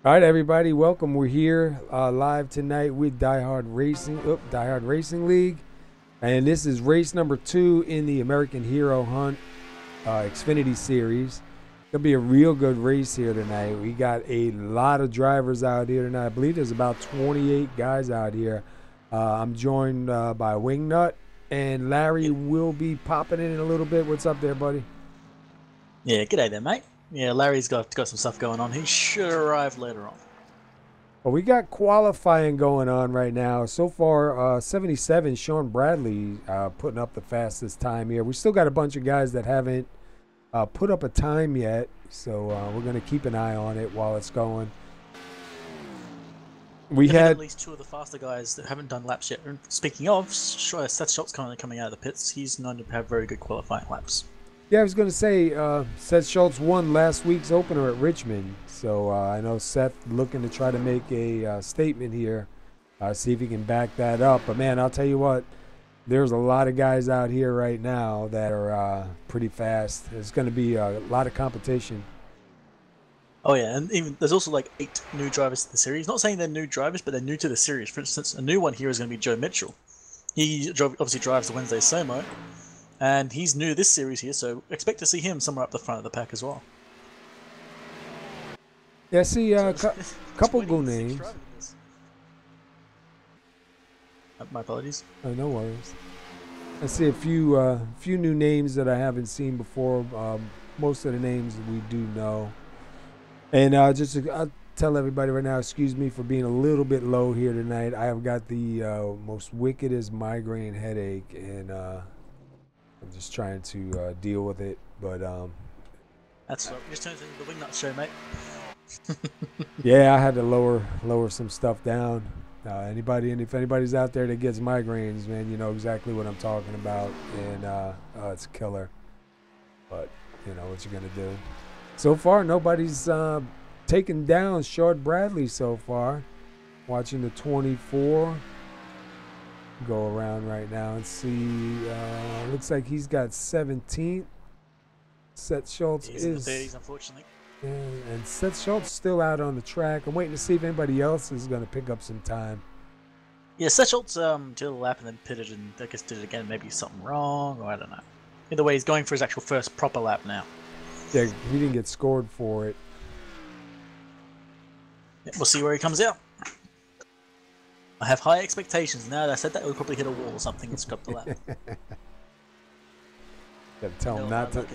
All right, everybody, welcome. We're here live tonight with DieHard Racing League, and this is race number 2 in the American Hero Hunt Xfinity Series. Gonna be a real good race here tonight. We got a lot of drivers out here tonight. I believe there's about 28 guys out here. I'm joined by Wingnut, and Larry will be popping in a little bit. What's up there, buddy? Yeah, g'day there, mate. Yeah, Larry's got some stuff going on. He should arrive later on. Well, we got qualifying going on right now. So far, 77, Sean Bradley putting up the fastest time here. We still got a bunch of guys that haven't put up a time yet, so we're going to keep an eye on it while it's going. We had at least 2 of the faster guys that haven't done laps yet. And speaking of, Seth Schultz currently coming out of the pits. He's known to have very good qualifying laps. Yeah, I was going to say, Seth Schultz won last week's opener at Richmond. So I know Seth looking to try to make a statement here, see if he can back that up. But, man, I'll tell you what, there's a lot of guys out here right now that are pretty fast. There's going to be a lot of competition. Oh, yeah, and even there's also like 8 new drivers to the series. Not saying they're new drivers, but they're new to the series. For instance, a new one here is going to be Joe Mitchell. He obviously drives the Wednesday Somo. And he's new to this series here, so expect to see him somewhere up the front of the pack as well. Yeah, I see a couple good names. My apologies. Oh, no worries. I see a few new names that I haven't seen before. Most of the names we do know. And I'll tell everybody right now, excuse me for being a little bit low here tonight. I have got the most wickedest migraine headache, and I'm just trying to deal with it, but that's right. Just turns into the Wingnut show, mate. Yeah, I had to lower some stuff down. If anybody's out there that gets migraines, man, you know exactly what I'm talking about, and it's killer. But you know what you're gonna do. So far, nobody's taken down Sean Bradley so far. Watching the 24. Go around right now and see. Looks like he's got 17th. Seth Schultz is in the 30s, unfortunately. Yeah, and Seth Schultz still out on the track. I'm waiting to see if anybody else is going to pick up some time. Yeah, Seth Schultz did a lap and then pitted, and I guess did it again. Maybe something wrong, or I don't know. Either way, he's going for his actual first proper lap now. Yeah, he didn't get scored for it. Yeah, we'll see where he comes out. I have high expectations. Now that I said that, we'll probably hit a wall or something and scrub the lap. Gotta tell him not to.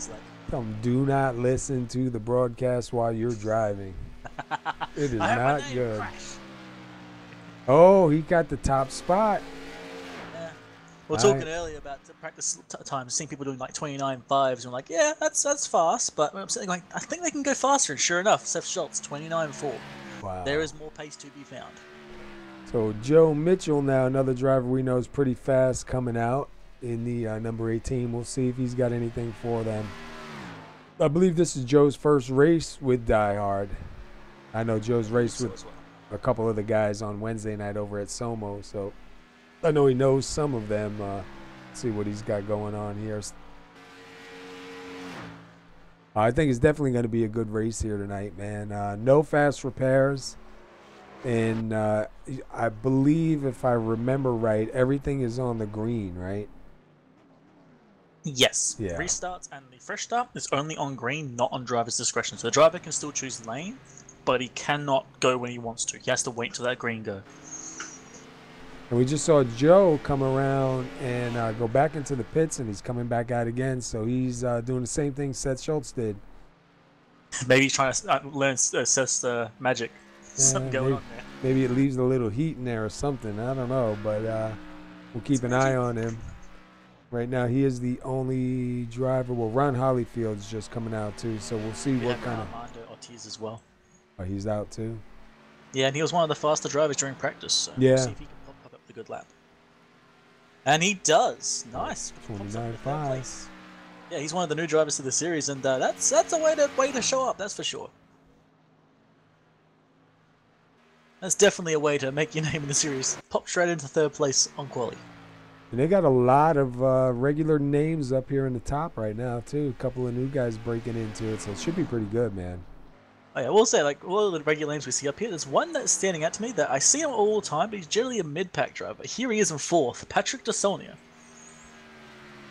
Tell him do not listen to the broadcast while you're driving. It is not good. Oh, he got the top spot. Yeah. We were talking earlier about the practice times, seeing people doing like 29.5s, and we're like, yeah, that's fast. But I'm sitting like, I think they can go faster. And sure enough, Seth Schultz 29.4. Wow. There is more pace to be found. So Joe Mitchell now, another driver we know is pretty fast coming out in the number 18. We'll see if he's got anything for them. I believe this is Joe's first race with DieHard. I know Joe's raced with a couple of the guys on Wednesday night over at Somo, so I know he knows some of them. See what he's got going on here. I think it's definitely going to be a good race here tonight, man. No fast repairs. And I believe, if I remember right, everything is on the green, right? Yes. Yeah. Restarts and the fresh start is only on green, not on driver's discretion. So the driver can still choose lane, but he cannot go when he wants to. He has to wait till that green go. And we just saw Joe come around and go back into the pits, and he's coming back out again. So he's doing the same thing Seth Schultz did. Maybe he's trying to learn Seth's magic. Something going on there. Maybe it leaves a little heat in there or something. I don't know, but we'll keep an eye on him. Right now, he is the only driver. Well, Ron Hollyfield's just coming out too, so we'll see what kind of. Armando Ortiz as well. Oh, he's out too. Yeah, and he was one of the faster drivers during practice. So yeah. We'll see if he can pop up the good lap. And he does. Nice. 29.5. Yeah, he's one of the new drivers to the series, and that's a way to show up. That's for sure. That's definitely a way to make your name in the series. Pop straight into 3rd place on quali. And they got a lot of regular names up here in the top right now, too. A couple of new guys breaking into it, so it should be pretty good, man. Oh, yeah, we'll say, like, all of the regular names we see up here, there's one that's standing out to me that I see him all the time, but he's generally a mid-pack driver. Here he is in 4th, Patrick DeSonia.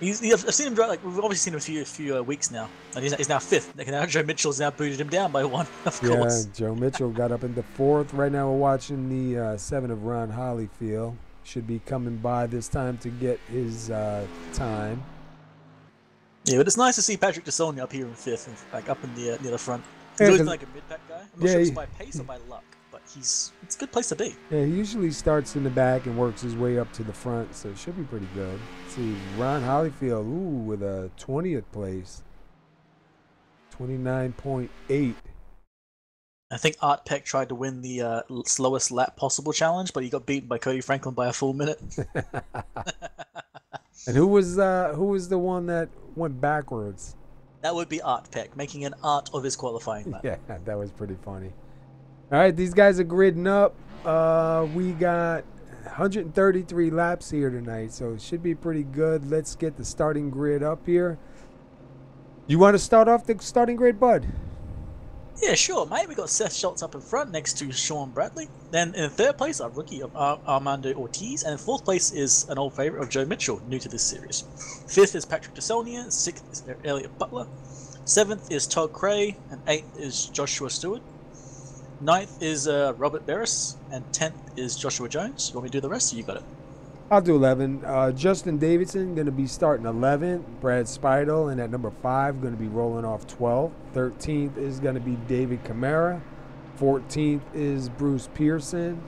I've seen him drive, like, we've obviously seen him a few weeks now, and he's now 5th. Like, now Joe Mitchell's now booted him down by 1, of course. Yeah, Joe Mitchell got up into 4th. Right now we're watching the 7 of Ron Holyfield. Should be coming by this time to get his time. Yeah, but it's nice to see Patrick DeSonia up here in 5th, and, like, up in the near the front. He's always been like a mid-pack guy. I'm not sure if it's by pace or by luck, but it's a good place to be. Yeah, he usually starts in the back and works his way up to the front, so it should be pretty good. Let's see, Ron Holyfield, with a 20th place. 29.8. I think Art Peck tried to win the slowest lap possible challenge, but he got beaten by Cody Franklin by a full minute. And who was the one that went backwards? That would be Art Peck, making an art of his qualifying lap. Yeah, that was pretty funny. All right, these guys are gridding up. We got 133 laps here tonight, so it should be pretty good. Let's get the starting grid up here. You want to start off the starting grid, bud? Yeah, sure, mate. We got Seth Schultz up in front next to Sean Bradley. Then in 3rd place, our rookie of Armando Ortiz. And in 4th place is an old favorite of Joe Mitchell, new to this series. 5th is Patrick DeSonia. 6th is Elliott Butler. 7th is Todd Cray. And 8th is Joshua Stewart. 9th is Robert Barris. And 10th is Joshua Jones. You want me to do the rest, or you got it? I'll do 11. Justin Davidson going to be starting 11th. Brad Speidel, and at number 5, going to be rolling off 12th. 13th is going to be David Camara. 14th is Bruce Pearson.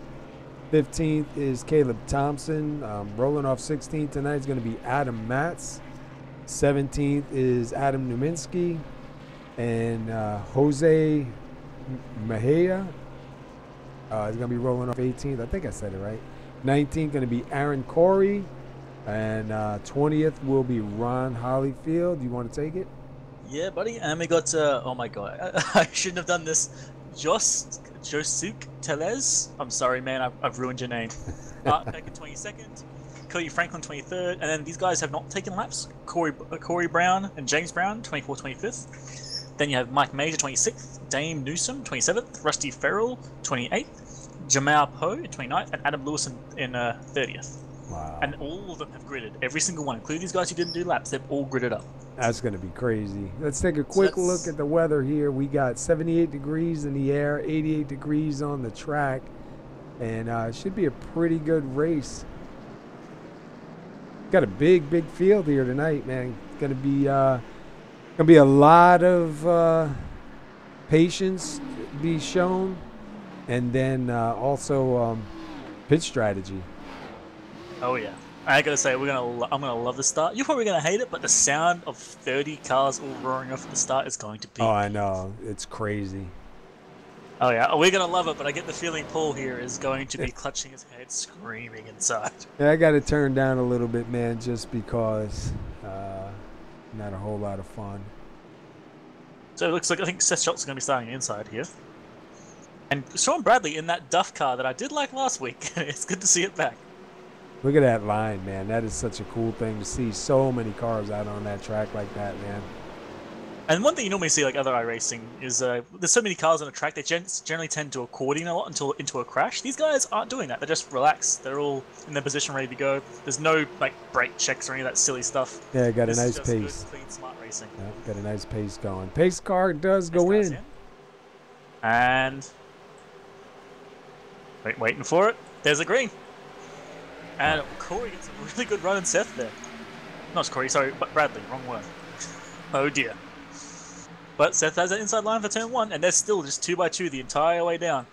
15th is Caleb Thompson. Rolling off 16th tonight is going to be Adam Matz. 17th is Adam Numinski. And Jose Mejia is going to be rolling off 18th. I think I said it right. 19th going to be Aaron Corey, and 20th will be Ron Holyfield. Do you want to take it? Yeah, buddy. And we got, oh my god, I shouldn't have done this. Josuk Telez. I'm sorry, man, I've ruined your name. Art Peck in 22nd, Cody Franklin 23rd, and then these guys have not taken laps. Corey Brown and James Brown, 24th, 25th. Then you have Mike Major, 26th, Dame Newsom, 27th, Rusty Farrell, 28th. Jamal Poe in 29th, and Adam Lewis in 30th. Wow. And all of them have gridded. Every single one, including these guys who didn't do laps, they've all gridded up. That's going to be crazy. Let's take a quick look at the weather here. We got 78 degrees in the air, 88 degrees on the track, and it should be a pretty good race. Got a big field here tonight, man. It's going to be a lot of patience be shown. And then also pitch strategy. Oh yeah, I gotta say I'm gonna love the start. You're probably gonna hate it, but the sound of 30 cars all roaring off at the start is going to be. Oh, I know, it's crazy. Oh yeah, we're gonna love it, but I get the feeling Paul here is going to be clutching his head, screaming inside. Yeah, I got to turn down a little bit, man, just because not a whole lot of fun. So it looks like I think Seth Schultz is gonna be starting inside here. And Sean Bradley in that Duff car that I did like last week. It's good to see it back. Look at that line, man. That is such a cool thing to see. So many cars out on that track like that, man. And one thing you normally see like other iRacing is there's so many cars on a track, they generally tend to accordion a lot until into a crash. These guys aren't doing that. They're just relaxed. They're all in their position ready to go. There's no like brake checks or any of that silly stuff. Yeah, got a nice just pace. Good, clean, smart racing. Yeah, got a nice pace going. Pace car does go in. And waiting for it. There's a green. And Corey gets a really good run in Seth there. Not Corey, sorry, but Bradley, wrong word. Oh dear. But Seth has an inside line for turn 1, and they're still just 2x2 the entire way down.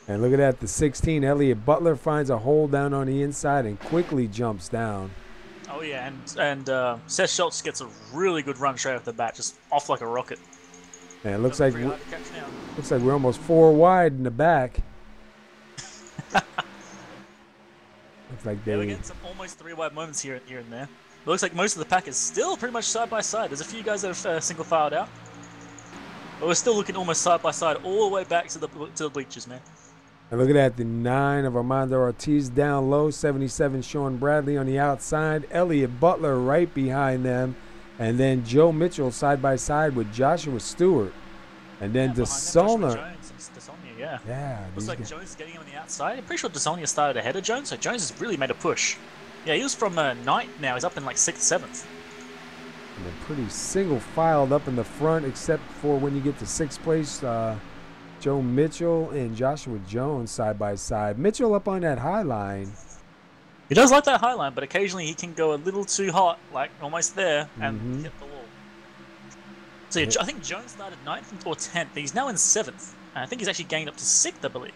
And look at that, the 16, Elliott Butler finds a hole down on the inside and quickly jumps down. Oh yeah, and Seth Schultz gets a really good run straight off the bat, just off like a rocket. And it looks like we're almost 4 wide in the back. Looks like we're getting some almost 3 wide moments here and there. It looks like most of the pack is still pretty much side by side. There's a few guys that have single filed out, but we're still looking almost side by side all the way back to the bleachers, man. And look at that, the 9 of Armando Ortiz down low, 77 Sean Bradley on the outside, Elliott Butler right behind them, and then Joe Mitchell side by side with Joshua Stewart. And then behind them, Joshua DeSolner. Jones and DeSolnia, yeah. Yeah. Looks like Jones is getting him on the outside. I'm pretty sure DeSolnia started ahead of Jones, so Jones has really made a push. Yeah, he was from 9th now. He's up in like 6th, 7th. And they're pretty single filed up in the front, except for when you get to 6th place. Joe Mitchell and Joshua Jones side by side. Mitchell up on that high line. He does like that high line, but occasionally he can go a little too hot, like almost there, and hit the wall. So yeah, I think Jones started 9th or 10th. He's now in 7th. And I think he's actually gained up to 6th, I believe.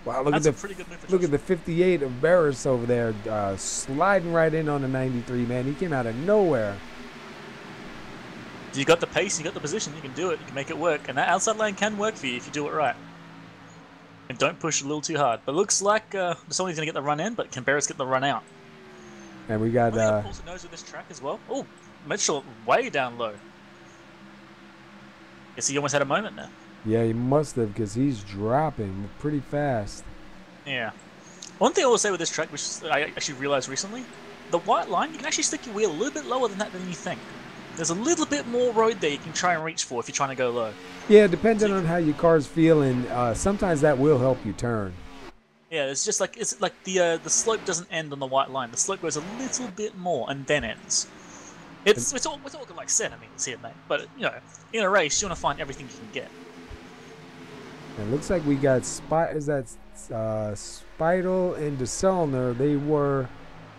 Wow, look That's at a pretty good move for look Joshua. at the 58 of Barris over there, sliding right in on the 93, man. He came out of nowhere. You got the pace, you got the position, you can do it, you can make it work. And that outside lane can work for you if you do it right. And don't push a little too hard. But it looks like somebody's going to get the run in, but can Barris get the run out? And we got... I think also knows with this track as well. Oh, Mitchell way down low. Guess he almost had a moment there. Yeah, he must have, because he's dropping pretty fast. Yeah. One thing I will say with this track, which I actually realized recently, the white line, you can actually stick your wheel a little bit lower than that than you think. There's a little bit more road there you can try and reach for if you're trying to go low. Yeah, depending on how your car's feeling, sometimes that will help you turn. Yeah, it's like the slope doesn't end on the white line. The slope goes a little bit more and then ends. It's all like centimeters here, mate. But you know, in a race, you want to find everything you can get. It looks like we got Spital and DeSolner. They were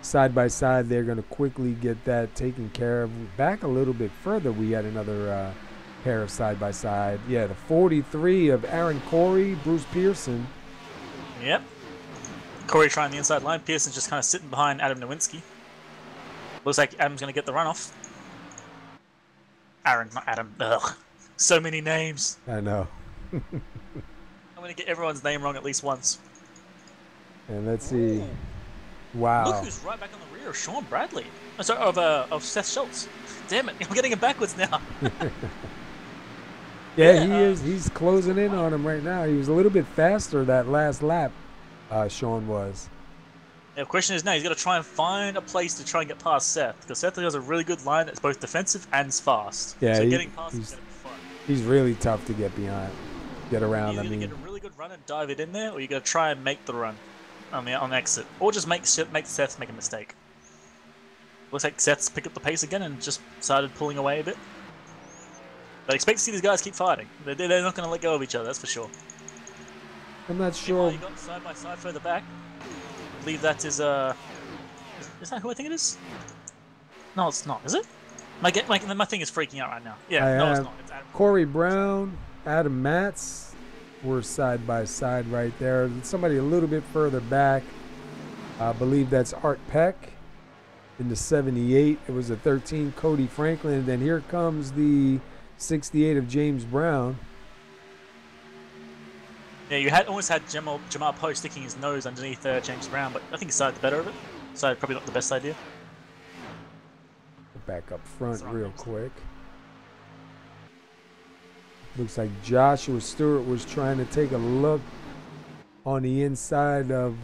side by side. They're going to quickly get that taken care of. Back a little bit further, we had another pair of side by side. Yeah, the 43 of Aaron Corey, Bruce Pearson. Yep. Corey trying the inside line. Pearson's just kind of sitting behind Adam Nowinski. Looks like Adam's going to get the runoff. Aaron, not Adam. Ugh. So many names. I know. I'm going to get everyone's name wrong at least once. And let's see. Ooh. Wow. Look who's right back on the rear of Sean Bradley. Oh, sorry, of Seth Schultz. Damn it, I'm getting him backwards now. Yeah, he is. He's closing in on him right now. He was a little bit faster that last lap, Sean was. Yeah, the question is now, he's got to try and find a place to try and get past Seth, because Seth has a really good line that's both defensive and fast. Yeah, so getting past him is going to be fun. He's really tough to get behind, get around. You're going to get a really good run and dive it in there, or you're going to try and make the run on exit, or just make Seth make a mistake. Looks like Seth's picked up the pace again and just started pulling away a bit. But expect to see these guys keep fighting. They're not going to let go of each other, that's for sure. I'm not sure. You got side by side further back. I believe that is that who I think it is? No, it's not. Is it? My thing is freaking out right now. Yeah, no, it's not. It's Adam. Corey Brown, Adam Matz were side by side right there. Somebody a little bit further back. I believe that's Art Peck in the 78. It was a 13, Cody Franklin. And then here comes the 68 of James Brown. Yeah, you almost had Jamal Poe sticking his nose underneath James Brown, but I think he started the better of it. So probably not the best idea. Back up front real quick. Looks like Joshua Stewart was trying to take a look on the inside of,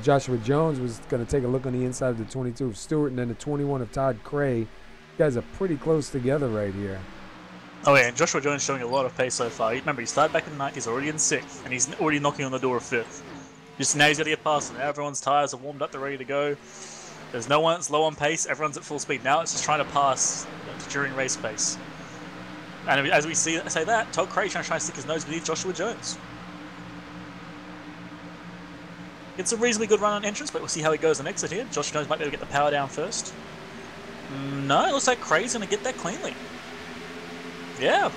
Joshua Jones was going to take a look on the inside of the 22 of Stewart and then the 21 of Todd Cray. You guys are pretty close together right here. Oh yeah, and Joshua Jones showing a lot of pace so far. Remember, he started back in 9th, he's already in 6th, and he's already knocking on the door of 5th. Just now he's got to get past them. Everyone's tyres are warmed up, they're ready to go. There's no one that's low on pace, everyone's at full speed. Now it's just trying to pass during race pace. And as we say that, Todd Cray trying to stick his nose beneath Joshua Jones. It's a reasonably good run on entrance, but we'll see how he goes on exit here. Joshua Jones might be able to get the power down first. No, it looks like Cray's going to get that cleanly. Yeah,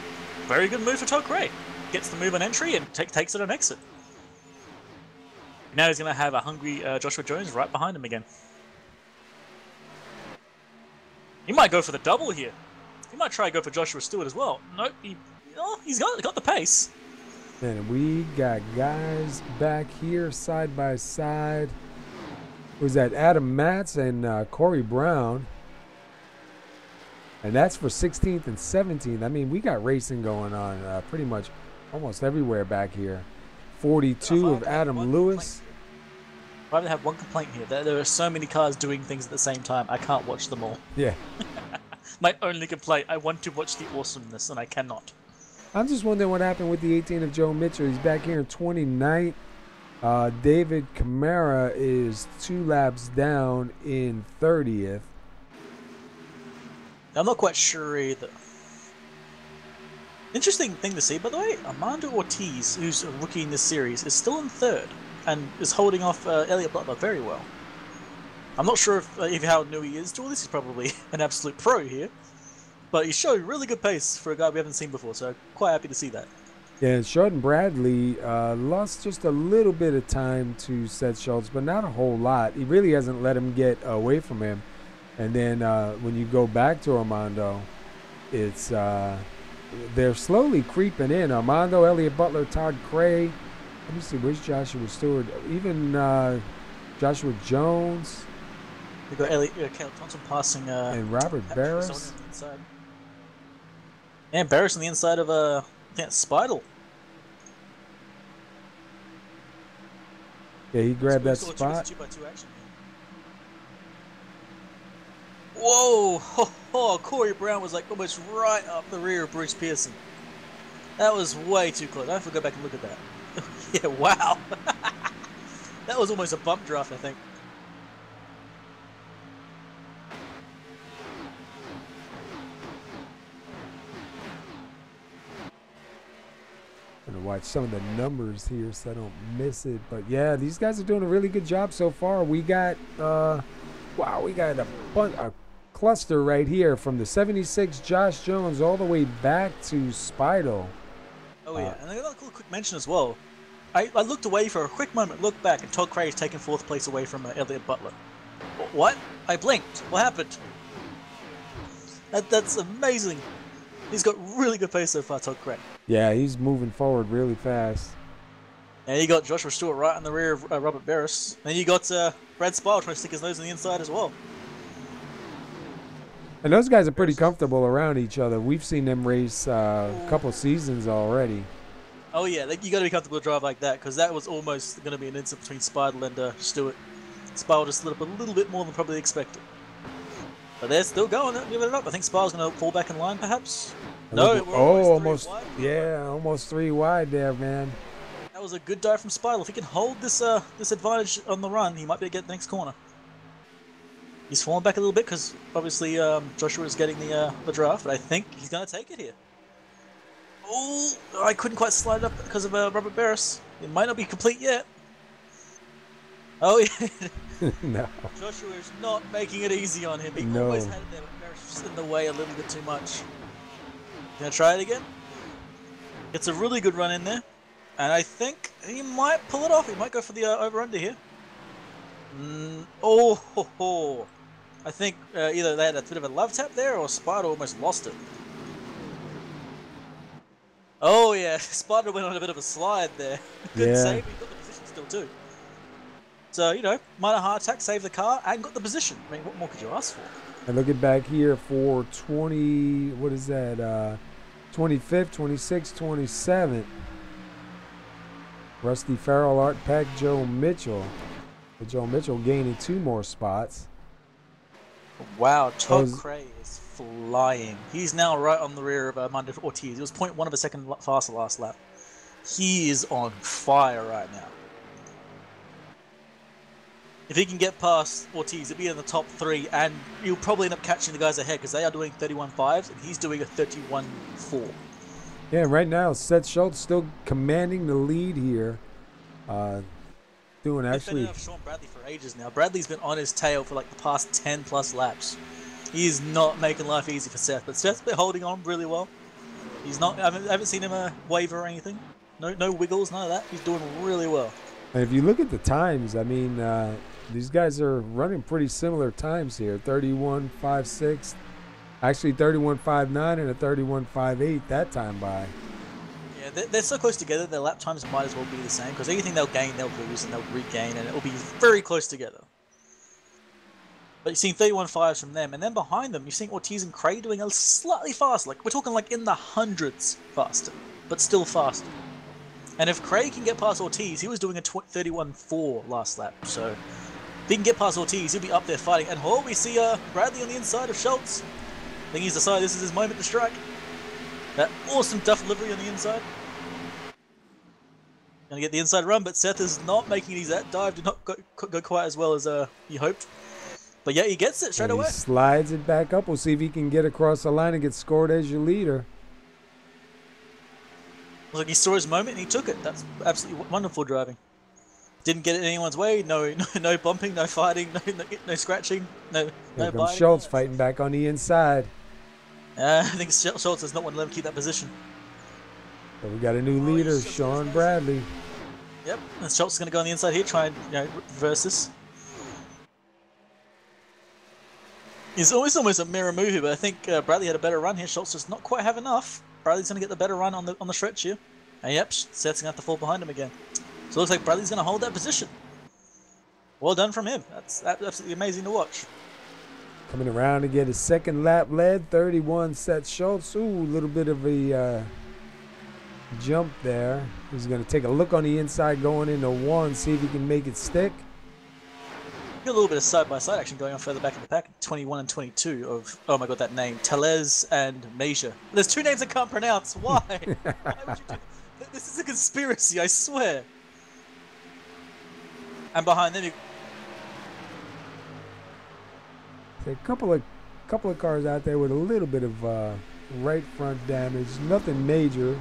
very good move for Todd Cray. Gets the move on entry and takes it on exit. Now he's going to have a hungry Joshua Jones right behind him again. He might go for the double here. He might try to go for Joshua Stewart as well. Nope, he's got the pace. And we got guys back here side by side. Was that Adam Matz and Corey Brown? And that's for 16th and 17th. I mean, we got racing going on pretty much almost everywhere back here. 42 of Adam Lewis. If I have one complaint here, there are so many cars doing things at the same time, I can't watch them all. Yeah. My only complaint, I want to watch the awesomeness, and I cannot. I'm just wondering what happened with the 18 of Joe Mitchell. He's back here in 29th. David Camara is 2 laps down in 30th. I'm not quite sure either. Interesting thing to see, by the way, Armando Ortiz, who's a rookie in this series, is still in 3rd and is holding off Elliott Butler very well. I'm not sure if how new he is to all this. He's probably an absolute pro here. But he's showing really good pace for a guy we haven't seen before, so quite happy to see that. Yeah, and Sheldon Bradley lost just a little bit of time to Seth Schultz, but not a whole lot. He really hasn't let him get away from him. And then when you go back to Armando, it's they're slowly creeping in. Armando, Elliott Butler, Todd Cray. Let me see, where's Joshua Stewart? Even Joshua Jones. We've got Cale Thompson passing and Robert Barris. And Barris on the inside of I think it's Speidel. Yeah, he grabbed that spot. 2x2 action. Whoa! Oh, Corey Brown was like almost right up the rear of Bruce Pearson. That was way too close. I have to go back and look at that. Yeah, wow. That was almost a bump draft, I think. I'm going to watch some of the numbers here so I don't miss it. But yeah, these guys are doing a really good job so far. We got, wow, we got a cluster right here from the 76 Josh Jones all the way back to Speidel. Oh yeah, and I got a quick mention as well. I looked away for a quick moment, looked back, and Todd Cray is taking 4th place away from Elliott Butler. What? I blinked. What happened? That's amazing. He's got really good pace so far, Todd Cray. Yeah, he's moving forward really fast. And you got Joshua Stewart right in the rear of Robert Barris. And you got Brad Speidel trying to stick his nose on the inside as well. And those guys are pretty comfortable around each other. We've seen them race a couple seasons already. Oh yeah, you got to be comfortable to drive like that, because that was almost going to be an incident between Speidel and Stewart. Speidel just slid up a little bit more than probably expected. But they're still going, they're giving it up. I think Speidel's going to fall back in line, perhaps. No, we're almost 3 wide. Yeah, almost 3 wide there, man. That was a good dive from Speidel. If he can hold this this advantage on the run, he might be able to get the next corner. He's falling back a little bit because obviously Joshua is getting the draft, but I think he's going to take it here. Oh, I couldn't quite slide it up because of Robert Barris. It might not be complete yet. Oh yeah. No. Joshua is not making it easy on him. He always had it there, but Barris was in the way a little bit too much. Gonna try it again. It's a really good run in there, and I think he might pull it off. He might go for the over/under here. I think either they had a bit of a love tap there, or Speidel almost lost it. Oh yeah, Speidel went on a bit of a slide there. Good save. He got the position still too. So, you know, minor heart attack, saved the car, and got the position. I mean, what more could you ask for? And looking back here for 20, what is that? 25th, 26th, 27th. Rusty Farrell, Art Peck, Joe Mitchell. With Joe Mitchell gaining 2 more spots. Wow, Todd Cray is flying. He's now right on the rear of Armando Ortiz. He was 0.1 of a second faster last lap. He is on fire right now. If he can get past Ortiz, he'll be in the top 3, and he'll probably end up catching the guys ahead because they are doing 31.5s and he's doing a 31.4. Yeah, right now Seth Schultz still commanding the lead here. Doing actually. I've been Sean Bradley for ages now. Bradley's been on his tail for like the past 10+ laps. He is not making life easy for Seth, but Seth's been holding on really well. He's not. I haven't seen him waver or anything. No wiggles, none of that. He's doing really well. And if you look at the times, I mean, these guys are running pretty similar times here. 31.56, actually 31.59 and a 31.58 that time by. Yeah, they're so close together. Their lap times might as well be the same because anything they'll gain, they'll lose, and they'll regain, and it'll be very close together. But you're seeing 31.5s from them, and then behind them, you're seeing Ortiz and Cray doing a slightly faster. Like we're talking like in the hundreds faster, but still faster. And if Cray can get past Ortiz, he was doing a 31.4 last lap. So if he can get past Ortiz, he'll be up there fighting. And we see Bradley on the inside of Schultz. I think he's decided this is his moment to strike. That awesome duff delivery on the inside. Gonna get the inside run, but Seth is not making it. That dive did not go quite as well as he hoped. But yeah, he gets it straight away. He slides it back up. We'll see if he can get across the line and get scored as your leader. Like he saw his moment and he took it. That's absolutely wonderful driving. Didn't get it in anyone's way. No bumping, no fighting, no scratching, no biting. Schultz fighting back on the inside. I think Schultz does not want to let him keep that position. But we got a new leader, Sean Bradley. Yep, and Schultz is going to go on the inside here, try and reverse this. It's almost a mirror move here, but I think Bradley had a better run here. Schultz does not quite have enough. Bradley's going to get the better run on the stretch here. And yep, Seth's going to have to fall behind him again. So it looks like Bradley's going to hold that position. Well done from him. That's absolutely amazing to watch. Coming around to get his second lap led, 31 Seth Schultz. Ooh, a little bit of a jump there. He's going to take a look on the inside going into one, see if he can make it stick. Got a little bit of side-by-side action going on further back in the pack. 21 and 22 of, oh my god, that name. Telez and Meja. There's two names I can't pronounce. Why? Why would you do? This is a conspiracy, I swear. And behind them, a couple of cars out there with a little bit of right front damage. Nothing major.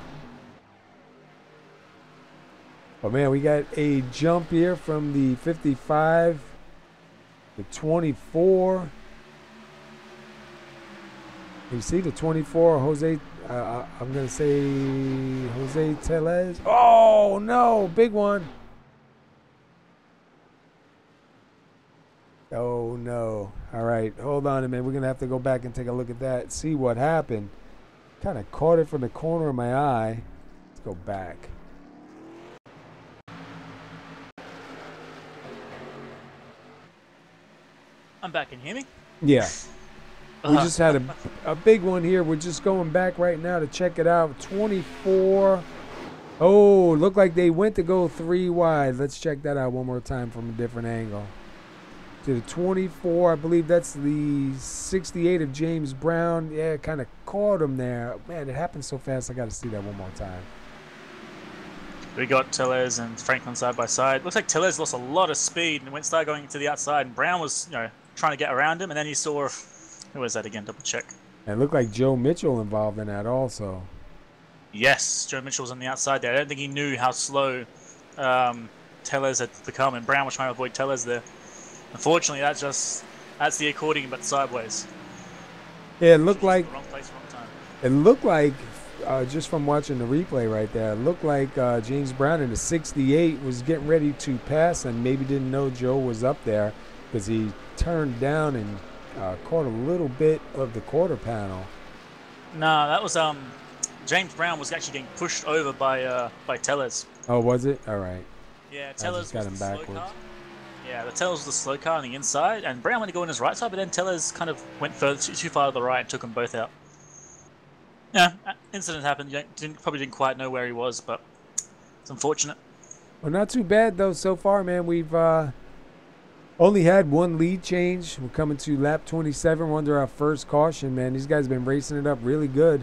But man, we got a jump here from the 55 to 24. You see the 24, Jose. I'm gonna say Jose Telez. Oh no, big one. Oh no. All right, hold on a minute. We're gonna have to go back and take a look at that, see what happened. Kind of caught it from the corner of my eye. Let's go back. I'm back. Can you hear me? Yeah. We just had a big one here. We're just going back right now to check it out. 24. Oh, looked like they went to go 3 wide. Let's check that out one more time from a different angle. To the 24, I believe that's the 68 of James Brown. Yeah, kind of caught him there. Man, it happened so fast. I got to see that one more time. We got Telez and Franklin side by side. Looks like Telez lost a lot of speed and started going to the outside. And Brown was, trying to get around him. And then you saw, who was that again? Double check. And it looked like Joe Mitchell involved in that also. Yes, Joe Mitchell was on the outside there. I don't think he knew how slow Telez had become, and Brown was trying to avoid Telez there. Unfortunately, that's the according, but sideways. Yeah, it looked like wrong place, wrong time. It looked like just from watching the replay right there, it looked like James Brown in the 68 was getting ready to pass and maybe didn't know Joe was up there because he turned down and caught a little bit of the quarter panel. No, that was James Brown was actually getting pushed over by Telez. Oh, was it? All right. Yeah, Telez got was him the backwards. slow car. Yeah, the Telez was the slow car on the inside, and Brown went to go on his right side, but then Telez kind of went too far to the right and took them both out. Yeah, incident happened. Probably didn't quite know where he was, but it's unfortunate. Well, not too bad though so far, man. We've only had one lead change. We're coming to lap 27. We're under our first caution, man. These guys have been racing it up really good.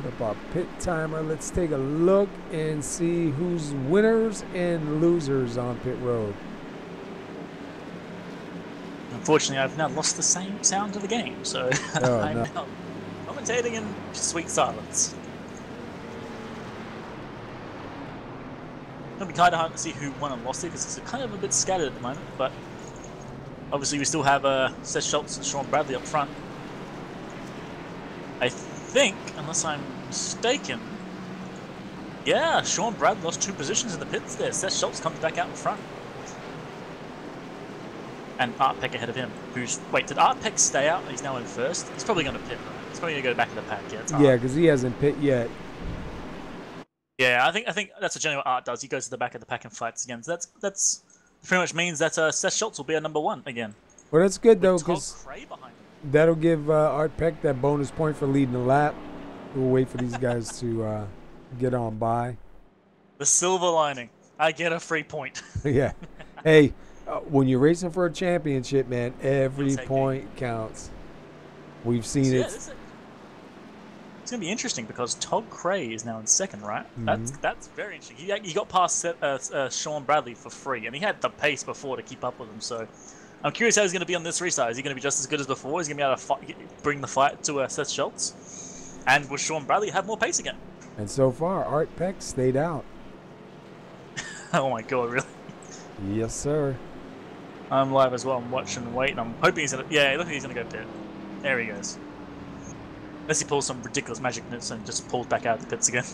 Put up our pit timer. Let's take a look and see who's winners and losers on pit road. Unfortunately, I've now lost the same sound of the game, so I'm now commentating in sweet silence. It'll be kind of hard to see who won and lost it because it's kind of a bit scattered at the moment, but obviously we still have Seth Schultz and Sean Bradley up front. I think, unless I'm mistaken, yeah, Sean Bradley lost 2 positions in the pits there. Seth Schultz comes back out in front. And Art Peck ahead of him. Wait, did Art Peck stay out? He's now in first. He's probably going to pit. Right? He's probably going to go back to the pack. Yeah, because he hasn't pit yet. Yeah, I think that's generally what Art does. He goes to the back of the pack and fights again. So that's pretty much means that Seth Schultz will be a number 1 again. Well, that's good though, because that'll give Art Peck that bonus point for leading the lap. We'll wait for these guys to get on by. The silver lining. I get a free point. Yeah. Hey. When you're racing for a championship, man, every take point counts. We've seen So, yeah, it. it's going to be interesting because Todd Cray is now in second, right? That's very interesting. He got past Sean Bradley for free, and he had the pace before to keep up with him. So I'm curious how he's going to be on this restart. Is he going to be just as good as before? Is he going to be able to bring the fight to Seth Schultz? And will Sean Bradley have more pace again? And so far, Art Peck stayed out. Oh my god, really? Yes, sir. I'm live as well. I'm watching and waiting. I'm hoping he's going to... Yeah, look like he's going to go pit. There he goes. Unless he pulls some ridiculous magicness and just pulls back out of the pits again.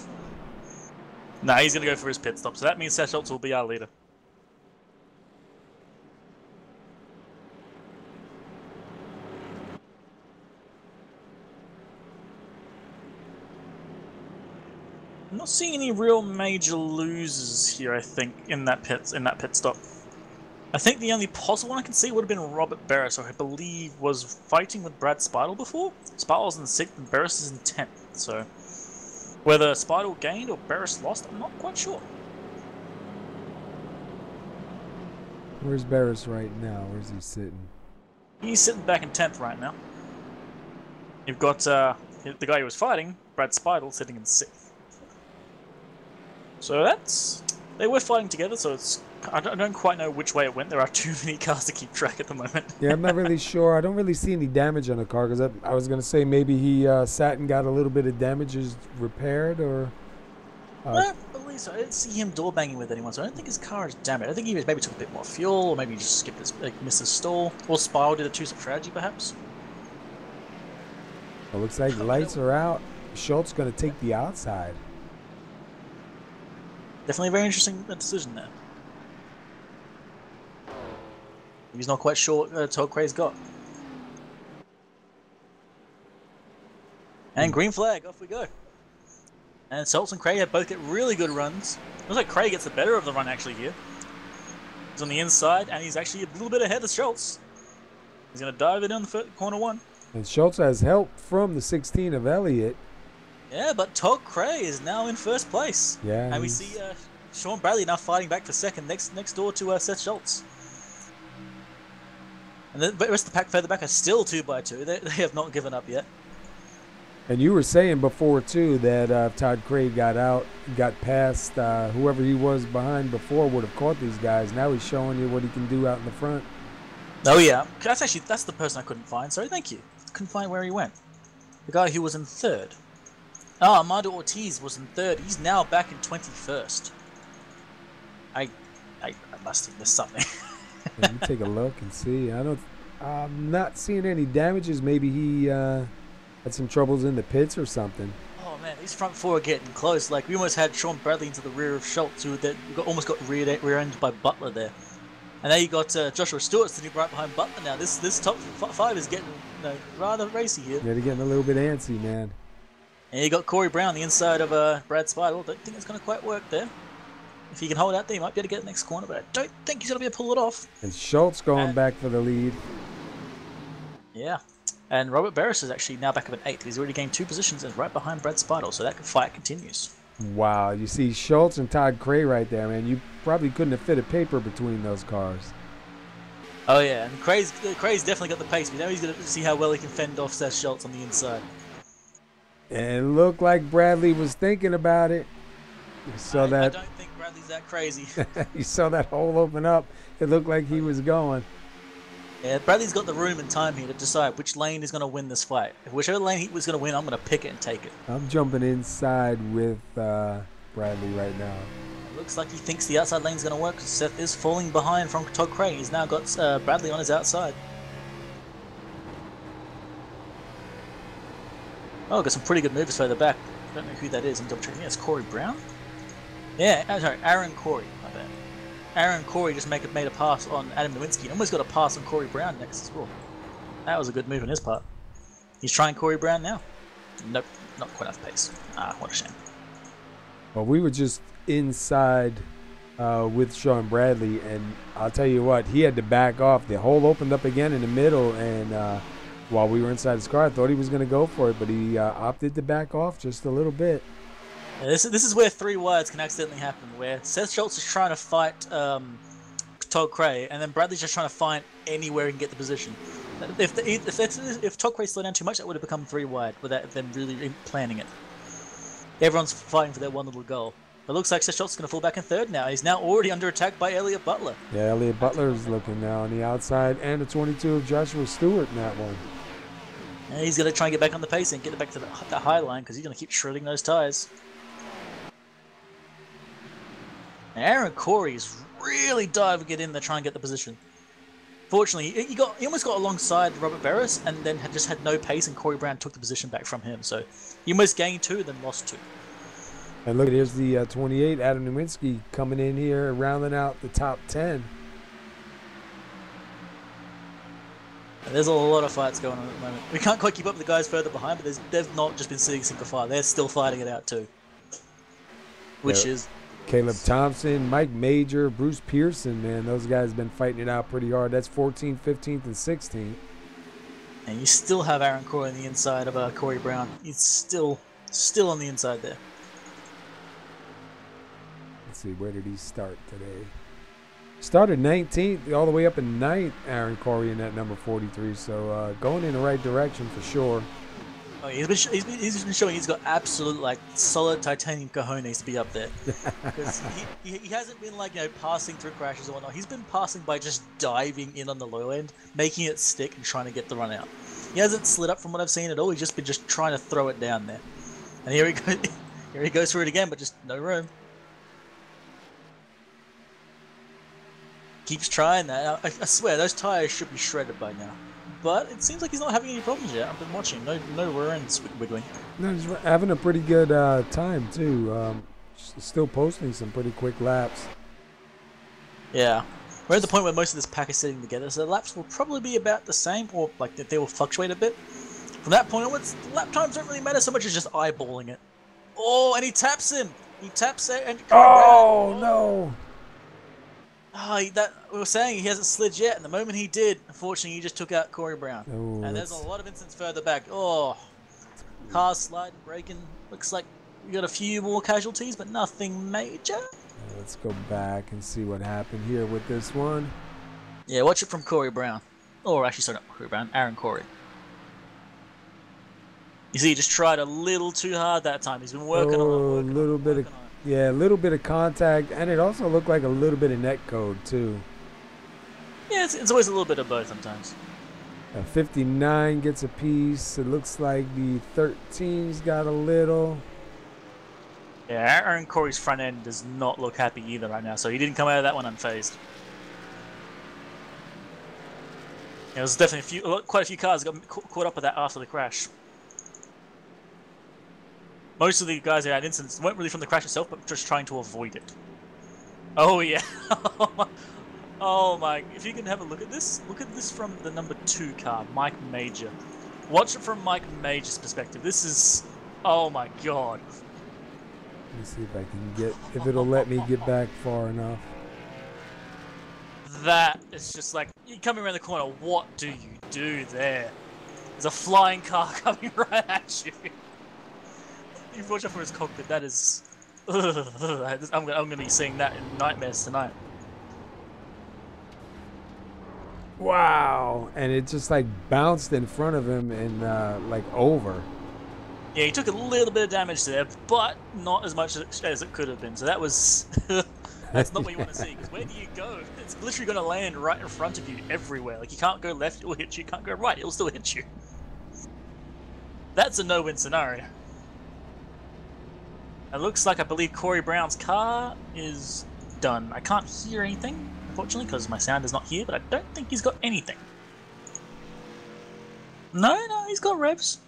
Nah, he's going to go for his pit stop. So that means Seth Schultz will be our leader. I'm not seeing any real major losers here, I think, in that pit stop. I think the only possible one I can see would have been Robert Barris, who I believe was fighting with Brad Speidel before. Speidel was in 6th and Barris is in 10th, so whether Speidel gained or Barris lost, I'm not quite sure. Where's Barris right now? Where's he sitting? He's sitting back in 10th right now. You've got the guy who was fighting, Brad Speidel, sitting in 6th. So they were fighting together, so I don't quite know which way it went. There are too many cars to keep track at the moment. Yeah, I'm not really sure. I don't really see any damage on the car because I was going to say maybe he sat and got a little bit of damages repaired or... I believe so. I didn't see him door banging with anyone, so I don't think his car is damaged. I think he maybe took a bit more fuel, or maybe he just skipped missed his stall, or Spiral did a two-step strategy, perhaps. It looks like lights are out. Schultz going to take the outside. Definitely a very interesting decision there. He's not quite sure what Todd Cray's got. And green flag, off we go. And Schultz and Cray both get really good runs. Looks like Cray gets the better of the run actually here. He's on the inside, and he's actually a little bit ahead of Schultz. He's going to dive it on the corner 1. And Schultz has help from the 16 of Elliott. Yeah, but Todd Cray is now in first place. Yeah. And we see Sean Bradley now fighting back for second next door to Seth Schultz. And the rest of the pack further back are still 2x2. They have not given up yet. And you were saying before, too, that Todd Craig got past whoever he was behind before would have caught these guys. Now he's showing you what he can do out in the front. Oh, yeah. That's the person I couldn't find. Sorry, thank you. Couldn't find where he went. The guy who was in 3rd. Oh, Amado Ortiz was in 3rd. He's now back in 21st. I must have missed something. Let me take a look and see. I'm not seeing any damages. Maybe he had some troubles in the pits or something. Oh man, these front 4 are getting close. Like we almost had Sean Bradley into the rear of Schultz, who almost got rear-ended by Butler there. And now you got Joshua Stewart sitting right behind Butler now. This top 5 is getting rather racy here. Yeah, they're getting a little bit antsy, man. And you got Corey Brown, the inside of Brad Speidel. Don't think it's going to quite work there. If he can hold out there, he might be able to get the next corner, but I don't think he's going to be able to pull it off. And Schultz going back for the lead. Yeah. And Robert Barris is actually now back up in 8th. He's already gained 2 positions and is right behind Brad Speidel, so that fight continues. Wow, you see Schultz and Todd Cray right there, man. You probably couldn't have fit a paper between those cars. Oh yeah, and Cray's definitely got the pace. We know he's going to see how well he can fend off Seth Schultz on the inside. And it looked like Bradley was thinking about it. I don't think Bradley's that crazy. You saw that hole open up. It looked like he was going. Yeah, Bradley's got the room and time here to decide which lane is going to win this fight. Whichever lane he was going to win, I'm going to pick it and take it. I'm jumping inside with Bradley right now. It looks like he thinks the outside lane is going to work because Seth is falling behind from Todd Cray. He's now got Bradley on his outside. Oh, got some pretty good movers further back. I don't know who that is. I'm double checking. Yeah, it's Corey Brown. Yeah, sorry, Aaron Corey. My bad. Aaron Corey just made a pass on Adam Nowinski and almost got a pass on Corey Brown next as well. That was a good move on his part. He's trying Corey Brown now. Nope, not quite enough pace. What a shame. Well, we were just inside with Sean Bradley, and I'll tell you what, he had to back off. The hole opened up again in the middle, and while we were inside his car, I thought he was going to go for it, but he opted to back off just a little bit. Yeah, this is where 3 wides can accidentally happen, where Seth Schultz is trying to fight Todd Todd Cray, and then Bradley's just trying to find anywhere he can get the position. If Todd Cray slowed down too much, that would have become 3 wide without them really planning it. Everyone's fighting for their one little goal. It looks like Seth Schultz is going to fall back in third now. He's now already under attack by Elliott Butler. Yeah, Elliott Butler is looking now on the outside, and the 22 of Joshua Stewart in that one. And he's going to try and get back on the pace and get it back to the high line because he's going to keep shredding those tires. And Aaron Corey's really diving it in there trying to get the position. Fortunately, he almost got alongside Robert Barris and then just had no pace, and Corey Brown took the position back from him. So he almost gained 2, then lost 2. And look, here's the 28, Adam Nowinski, coming in here, rounding out the top 10. And there's a lot of fights going on at the moment. We can't quite keep up with the guys further behind, but they've not just been sitting single file. They're still fighting it out too. Which is... Caleb Thompson, Mike Major, Bruce Pearson, man, those guys have been fighting it out pretty hard. That's 14th, 15th, and 16th. And you still have Aaron Corey on the inside of Corey Brown. He's still on the inside there. Let's see, where did he start today? Started 19th, all the way up in 9th, Aaron Corey in that number 43. So going in the right direction for sure. Oh, he's been showing he's got absolute like solid titanium cojones to be up there. Because he hasn't been like passing through crashes or whatnot. He's been passing by just diving in on the low end, making it stick and trying to get the run out. He hasn't slid up from what I've seen at all. He's just been trying to throw it down there. And here he goes through it again, but just no room. Keeps trying that. I swear those tires should be shredded by now. But it seems like he's not having any problems yet. I've been watching. No rear ends wiggling. No, he's having a pretty good time, too. Still posting some pretty quick laps. Yeah. We're at the point where most of this pack is sitting together, so the laps will probably be about the same, or like they will fluctuate a bit. From that point onwards, lap times don't really matter so much as just eyeballing it. Oh, and he taps him. He taps it and... Oh, no. Oh, we were saying he hasn't slid yet, and the moment he did, unfortunately, he just took out Corey Brown. Oh, and there's a lot of incidents further back. Oh, cars sliding, braking. Looks like we got a few more casualties, but nothing major. Let's go back and see what happened here with this one. Yeah, watch it from Corey Brown. Or actually, sorry, not Corey Brown, Aaron Corey. You see, he just tried a little too hard that time. He's been working on it. Yeah, a little bit of contact, and it also looked like a little bit of net code, too. Yeah, it's always a little bit of both sometimes. 59 gets a piece. It looks like the 13's got a little. Yeah, Aaron Corey's front end does not look happy either right now, so he didn't come out of that one unfazed. Yeah, there's definitely quite a few cars got caught up with that after the crash. Most of the guys who had incidents weren't really from the crash itself, but just trying to avoid it. Oh yeah. Oh my. If you can have a look at this from the number 2 car, Mike Major. Watch it from Mike Major's perspective. This is... Oh my god. Let me see if I can get... If it'll let me get back far enough. That is just like... You're coming around the corner, what do you do there? There's a flying car coming right at you. You watch out from his cockpit. That is... I'm going to be seeing that in nightmares tonight. Wow. And it just like bounced in front of him and like over. Yeah, he took a little bit of damage there, but not as much as it could have been. So that was... That's not what you want to see, because where do you go? It's literally going to land right in front of you everywhere. Like, you can't go left, it will hit you. You can't go right, it will still hit you. That's a no-win scenario. It looks like I believe Corey Brown's car is done. I can't hear anything, unfortunately, because my sound is not here, but I don't think he's got anything. No, he's got revs.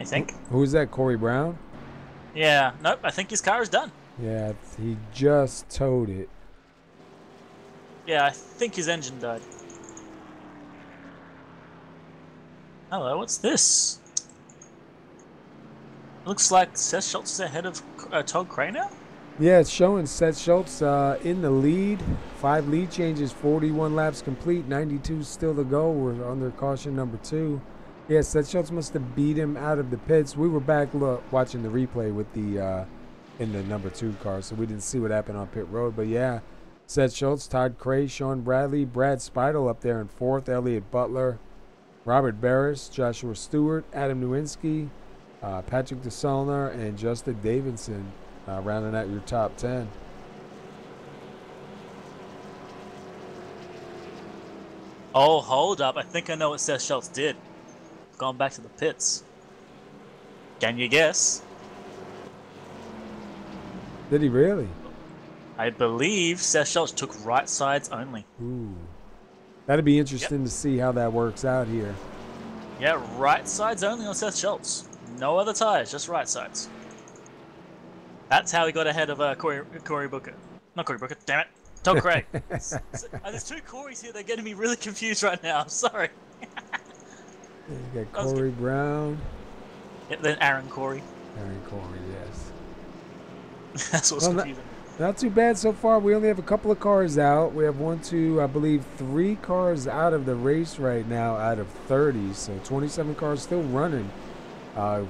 I think. Who's that, Corey Brown? Yeah, nope, I think his car is done. Yeah, he just towed it. Yeah, I think his engine died. Hello, what's this? Looks like Seth Schultz is ahead of Todd Cray now? Yeah, it's showing Seth Schultz in the lead. 5 lead changes, 41 laps complete, 92 still to go. We're under caution number 2. Yeah, Seth Schultz must have beat him out of the pits. We were back watching the replay with the in the number 2 car, so we didn't see what happened on pit road. But yeah, Seth Schultz, Todd Cray, Sean Bradley, Brad Speidel up there in 4th, Elliott Butler, Robert Barris, Joshua Stewart, Adam Nowinski, Patrick DeSolner, and Justin Davidson rounding out your top 10. Oh, hold up. I think I know what Seth Schultz did. Gone back to the pits. Can you guess? Did he really? I believe Seth Schultz took right sides only. Ooh. That'd be interesting to see how that works out here. Yeah, right sides only on Seth Schultz. No other tires, just right sides. That's how he got ahead of Corey Booker. Not Corey Booker, damn it. Todd Craig. There's 2 Corys here, they're getting me really confused right now. I'm sorry. You got Corey Brown. Yeah, then Aaron Corey. Aaron Corey, yes. That's what's confusing. Not too bad so far. We only have a couple of cars out. We have 1, 2, I believe 3 cars out of the race right now out of 30. So 27 cars still running.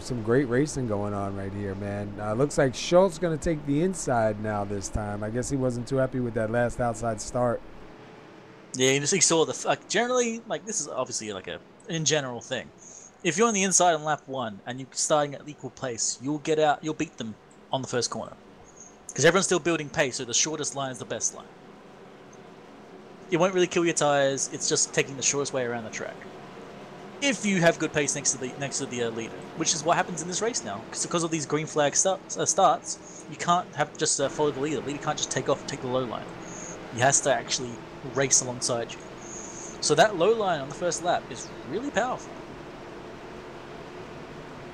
Some great racing going on right here, man. Looks like Schultz going to take the inside now this time. I guess he wasn't too happy with that last outside start. Yeah, you saw the generally, like, this is obviously like a in general thing. If you're on the inside on lap 1 and you're starting at equal pace, you'll beat them on the first corner. Because everyone's still building pace, so the shortest line is the best line. It won't really kill your tires, it's just taking the shortest way around the track. If you have good pace next to the leader, which is what happens in this race now, because of these green flag starts, you can't have just follow the leader. The leader can't just take off and take the low line. He has to actually race alongside you. So that low line on the first lap is really powerful.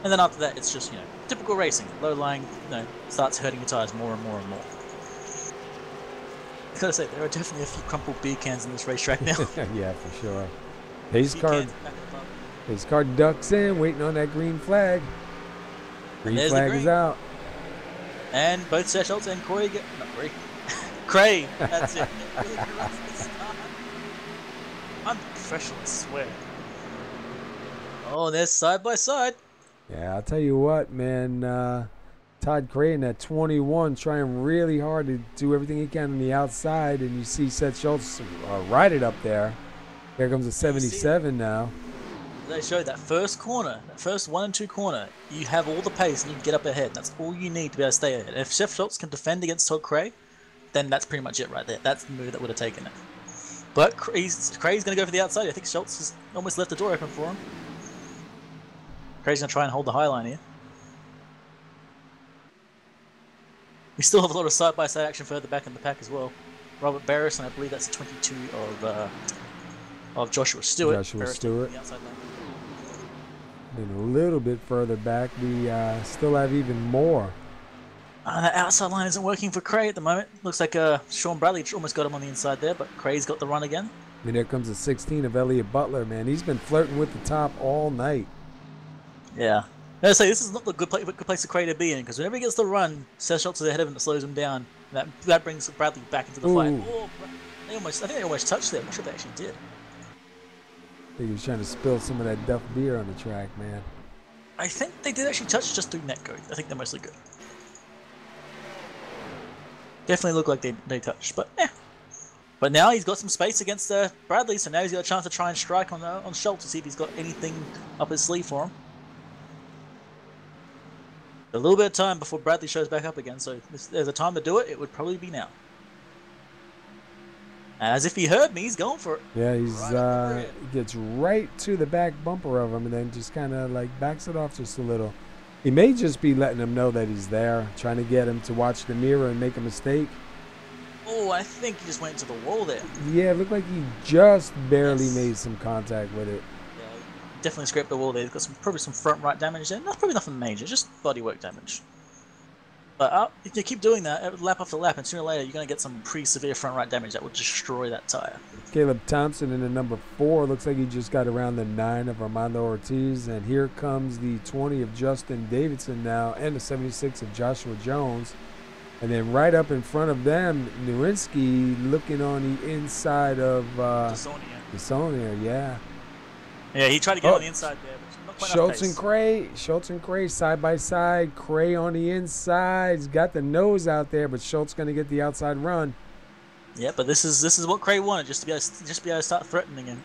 And then after that, it's just, typical racing. Low line, starts hurting your tires more and more and more. I gotta say, there are definitely a few crumpled beer cans in this racetrack now. Yeah, for sure. Pace car ducks in, waiting on that green flag. Green flag is out. And both Seth Schultz and Corey Cray, that's it. I'm professional, I swear. Oh, they're side by side. Yeah, I'll tell you what, man. Todd Cray in that 21 trying really hard to do everything he can on the outside, and you see Seth Schultz ride it up there. Here comes a 77 now. They showed that first corner, that first 1 and 2 corner, you have all the pace and you can get up ahead. That's all you need to be able to stay ahead. If Seth Schultz can defend against Todd Cray, then that's pretty much it right there. That's the move that would have taken it. But Cray's going to go for the outside. I think Schultz has almost left the door open for him. Cray's going to try and hold the high line here. We still have a lot of side-by-side action further back in the pack as well. Robert Barris, and I believe that's 22 of Joshua Stewart. Joshua Stewart. And a little bit further back, we still have even more. That outside line isn't working for Cray at the moment. Looks like Sean Bradley almost got him on the inside there, but Cray's got the run again. And there comes a 16 of Elliott Butler, man. He's been flirting with the top all night. Yeah. I say, this is not the good place for Cray to be in, because whenever he gets the run, Seth Schultz is ahead of him, that slows him down. That brings Bradley back into the fight. Oh, I think they almost touched there. I'm not sure if they actually did. I think he was trying to spill some of that Duff beer on the track, man. I think they did actually touch just through netcode. I think they're mostly good. Definitely look like they touched, but eh. But now he's got some space against Bradley, so now he's got a chance to try and strike on Schultz to see if he's got anything up his sleeve for him. A little bit of time before Bradley shows back up again, so if there's a time to do it, it would probably be now. As if he heard me, he's going for it. Yeah, he gets right to the back bumper of him and then just kind of like backs it off just a little. He may just be letting him know that he's there, trying to get him to watch the mirror and make a mistake. Oh, I think he just went into the wall there. Yeah, it looked like he just barely made some contact with it. Yeah, definitely scraped the wall there. He's got probably some front right damage there. Probably nothing major, just bodywork damage. But if you keep doing that, lap after lap, and sooner or later you're going to get some pretty severe front right damage that will destroy that tire. Caleb Thompson in the number 4. Looks like he just got around the 9 of Armando Ortiz. And here comes the 20 of Justin Davidson now, and the 76 of Joshua Jones. And then right up in front of them, Nowinski looking on the inside of Desonia, yeah. Yeah, he tried to get on the inside there, but Not quite enough Schultz pace. and Cray. Schultz and Cray side by side. Cray on the inside. He's got the nose out there, but Schultz going to get the outside run. Yeah, but this is what Cray wanted, just to be able to start threatening him.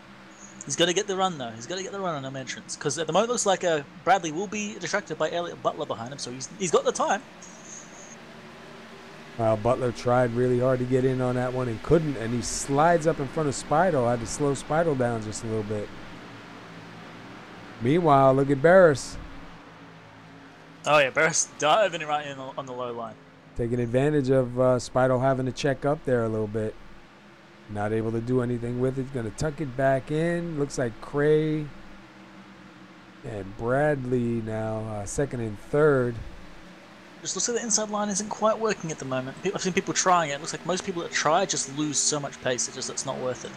He's got to get the run though. He's got to get the run on him entrance because at the moment it looks like Bradley will be distracted by Elliott Butler behind him, so he's got the time. Well, Butler tried really hard to get in on that one and couldn't, and he slides up in front of Speidel. Had to slow Speidel down just a little bit. Meanwhile, look at Barris. Oh yeah, Barris diving right in on the low line. Taking advantage of Speidel having to check up there a little bit. Not able to do anything with it. Going to tuck it back in. Looks like Cray and Bradley now second and third. Just looks like the inside line isn't quite working at the moment. I've seen people trying it. It looks like most people that try just lose so much pace. It's not worth it.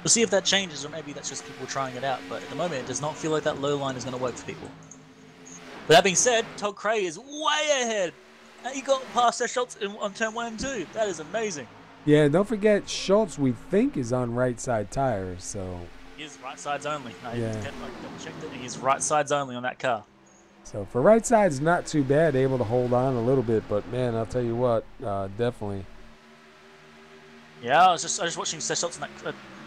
We'll see if that changes, or maybe that's just people trying it out. But at the moment, it does not feel like that low line is going to work for people. But that being said, Todd Cray is way ahead. He got past Schultz on turn 1 and 2. That is amazing. Yeah, don't forget Schultz, we think, is on right side tires, so... He is right sides only. I Yeah. double-checked it. He's right sides only on that car. So for right side's not too bad, able to hold on a little bit, but man, I'll tell you what, definitely. Yeah, I was just watching Schultz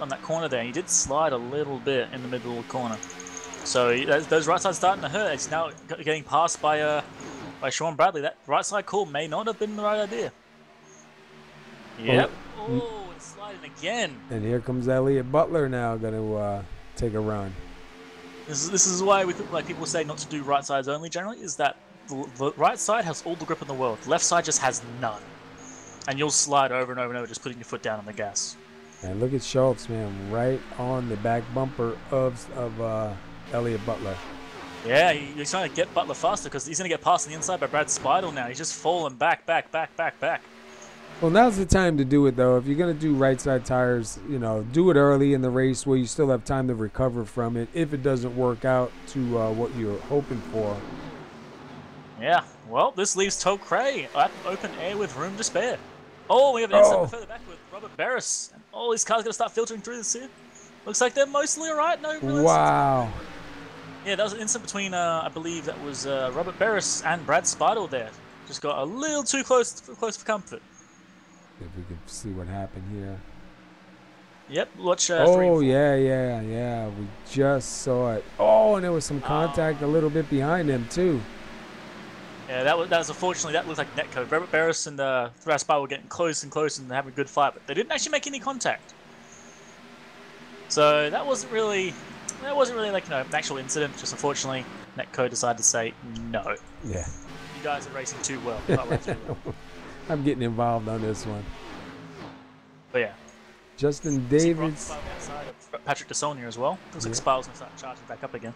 on that corner there. He did slide a little bit in the middle of the corner. So those right sides starting to hurt. It's now getting passed by Sean Bradley. That right side call may not have been the right idea. Yep. Oh, it's sliding again. And here comes Elliott Butler now, going to take a run. This is why like people say not to do right sides only generally, is that the right side has all the grip in the world. The left side just has none. And you'll slide over and over and over just putting your foot down on the gas. And look at Schultz, man, right on the back bumper of Elliott Butler. Yeah, he's trying to get Butler faster because he's going to get past on the inside by Brad Speidel now. He's just falling back. Well, now's the time to do it, though. If you're going to do right side tires, you know, do it early in the race where you still have time to recover from it if it doesn't work out to what you're hoping for. Yeah, well, this leaves Todd Cray at open air with room to spare. Oh, we have an inside further back with Robert Barris. And all these cars going to start filtering through this here. Looks like they're mostly all right. No real Wow. incidents. Yeah, that was an incident between, I believe that was Robert Barris and Brad Speidel there. Just got a little too close for comfort. If we can see what happened here. Yep, watch. Oh, yeah. We just saw it. Oh, and there was some contact a little bit behind him, too. Yeah, that was unfortunately, that looked like netcode. Robert Barris and Brad Speidel were getting close and close and having a good fight, but they didn't actually make any contact. So that wasn't really like, you know, an actual incident. Just unfortunately, netcode decided to say no. Yeah. You guys are racing too well. Not racing too well. I'm getting involved on this one. But yeah. Justin Davids. Outside of Patrick DeSaulnier as well. Looks like Speidl's going to start charging back up again.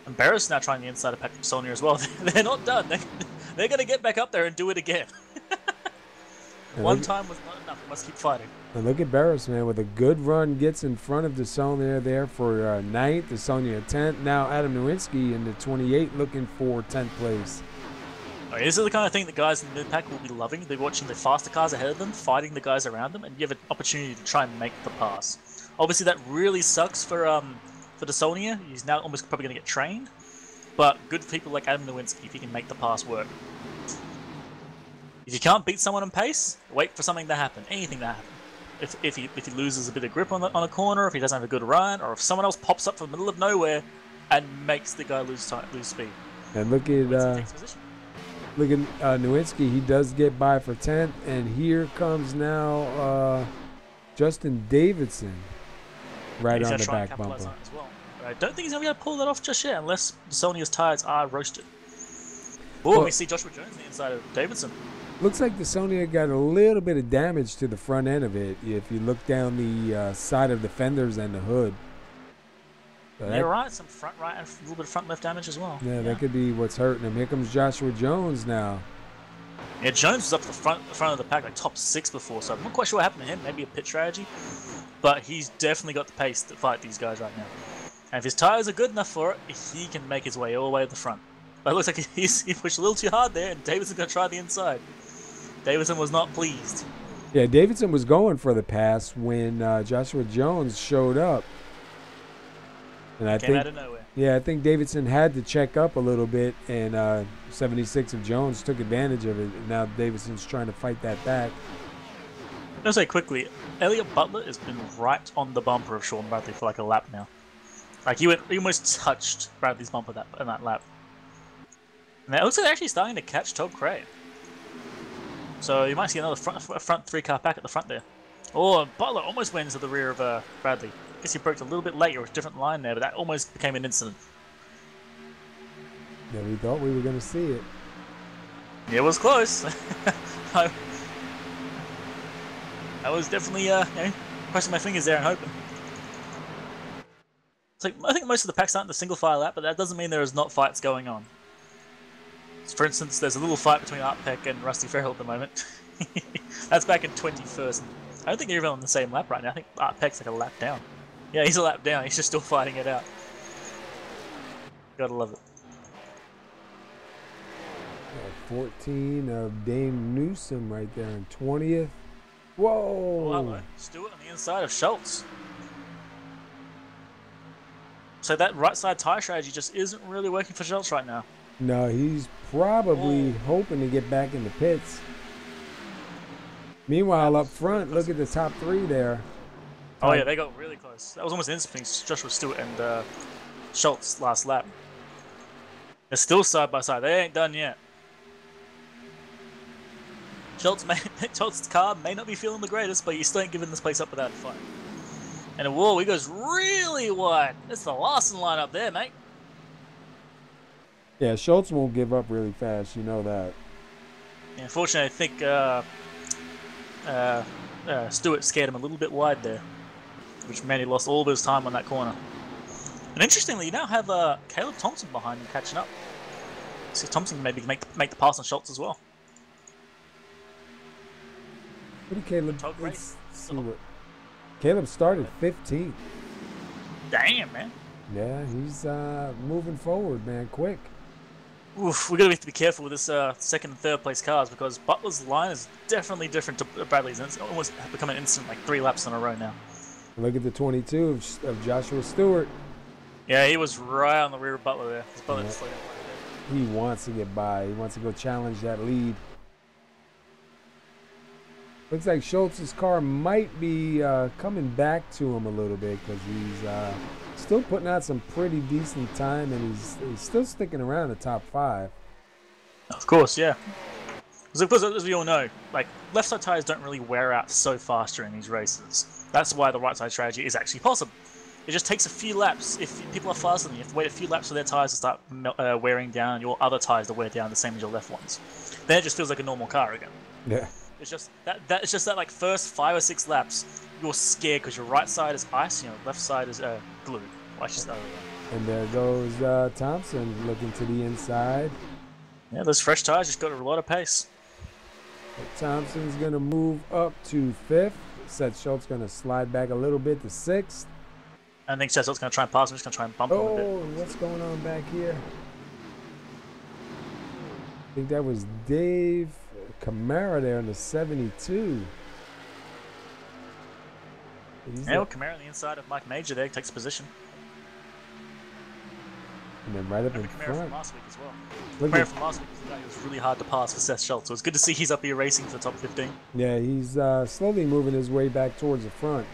And Barris now trying the inside of Patrick DeSaulnier as well. They're not done. They're going to get back up there and do it again. One time was not enough. We must keep fighting. And look at Barris, man, with a good run, gets in front of DeSaulnier there for 9th, DeSaulnier 10th. Now Adam Nowinski in the 28 looking for 10th place. Okay, this is the kind of thing that guys in the mid-pack will be loving. They're watching the faster cars ahead of them, fighting the guys around them, and you have an opportunity to try and make the pass. Obviously, that really sucks for DeSaulnier. He's now almost probably going to get trained. But good for people like Adam Nowinski if he can make the pass work. If you can't beat someone in pace, wait for something to happen. Anything to happen. If he loses a bit of grip on a corner, if he doesn't have a good run, or if someone else pops up from the middle of nowhere and makes the guy lose speed. And look at Nowinski. He does get by for 10th, and here comes now Justin Davidson right on the back bumper. As well. I don't think he's going to be able to pull that off just yet unless DeSaulnier's tires are roasted. Oh, we see Joshua Jones on the inside of Davidson. Looks like DeSaulnier got a little bit of damage to the front end of it if you look down the side of the fenders and the hood. So you're right, some front right and a little bit of front left damage as well. Yeah, that could be what's hurting him. Here comes Joshua Jones now. Yeah, Jones was up the front of the pack, like top 6 before, so I'm not quite sure what happened to him. Maybe a pit strategy. But he's definitely got the pace to fight these guys right now. And if his tires are good enough for it, he can make his way all the way to the front. But it looks like he pushed a little too hard there, and Davidson's going to try the inside. Davidson was not pleased. Yeah, Davidson was going for the pass when Joshua Jones showed up. And I Came think, out of nowhere. yeah, I think Davidson had to check up a little bit, and 76 of Jones took advantage of it. And now Davidson's trying to fight that back. I'll say quickly, Elliot Butler has been right on the bumper of Sean Bradley for like a lap now. Like he almost touched Bradley's bumper in that lap. And it looks like they're actually starting to catch Todd Cray. So you might see another front three-car pack at the front there. Oh, Butler almost went into the rear of Bradley. I guess he broke a little bit late, or a different line there, but that almost became an incident. Yeah, we thought we were going to see it. Yeah, it was close. I was definitely, crossing my fingers there and hoping. It's like, I think most of the packs aren't the single file lap, but that doesn't mean there is not fights going on. For instance, there's a little fight between Art Peck and Rusty Farrell at the moment. That's back in 21st. I don't think they're even on the same lap right now. I think Art Peck's like a lap down. Yeah, he's a lap down. He's just still fighting it out. Gotta love it. 14 of Dame Newsom right there in 20th. Whoa! Oh, Stewart on the inside of Schultz. So that right side tire strategy just isn't really working for Schultz right now. No, he's probably hoping to get back in the pits. Meanwhile, up front, look at the top three there. Oh yeah, they got really close. That was almost instant between Joshua Stewart and Schultz last lap. They're still side by side. They ain't done yet. Schultz's car may not be feeling the greatest, but you still ain't giving this place up without a fight. And whoa, he goes really wide. That's the Larson line up there, mate. Yeah, Schultz won't give up really fast. You know that. Yeah, unfortunately, I think Stewart scared him a little bit wide there, which meant he lost all of his time on that corner. And interestingly, you now have Caleb Thompson behind him catching up. So Thompson can maybe make the pass on Schultz as well. What did Caleb? Caleb started 15th. Damn, man. Yeah, he's moving forward, man, quick. Oof, we're going to have to be careful with this second and third place cars because Butler's line is definitely different to Bradley's, and it's almost become an instant, like 3 laps in a row now. Look at the 22 of Joshua Stewart. Yeah, he was right on the rear of Butler there. Butler just like he wants to get by. He wants to go challenge that lead. Looks like Schultz's car might be coming back to him a little bit because he's still putting out some pretty decent time, and he's still sticking around the top 5. Of course, yeah. Because as we all know, like left side tires don't really wear out so fast during these races. That's why the right side strategy is actually possible. It just takes a few laps. If people are faster than you, you have to wait a few laps for their tires to start wearing down, and your other tires to wear down the same as your left ones. Then it just feels like a normal car again. Yeah. It's just that like first 5 or 6 laps, you're scared because your right side is ice, your left side is glue. And there goes Thompson looking to the inside. Yeah, those fresh tires just got a lot of pace. But Thompson's gonna move up to 5th. Seth Schultz gonna slide back a little bit to 6th. I think Seth Schultz gonna try and pass him. He's gonna try and bump him a bit. Oh, what's going on back here? I think that was Dave Camara there in the 72. Yeah, Camara on the inside of Mike Major there takes position. And then right up in Camara front. from last week as well. Camara from last week was really hard to pass for Seth Schultz, so it's good to see he's up here racing for the top 15. Yeah, he's slowly moving his way back towards the front.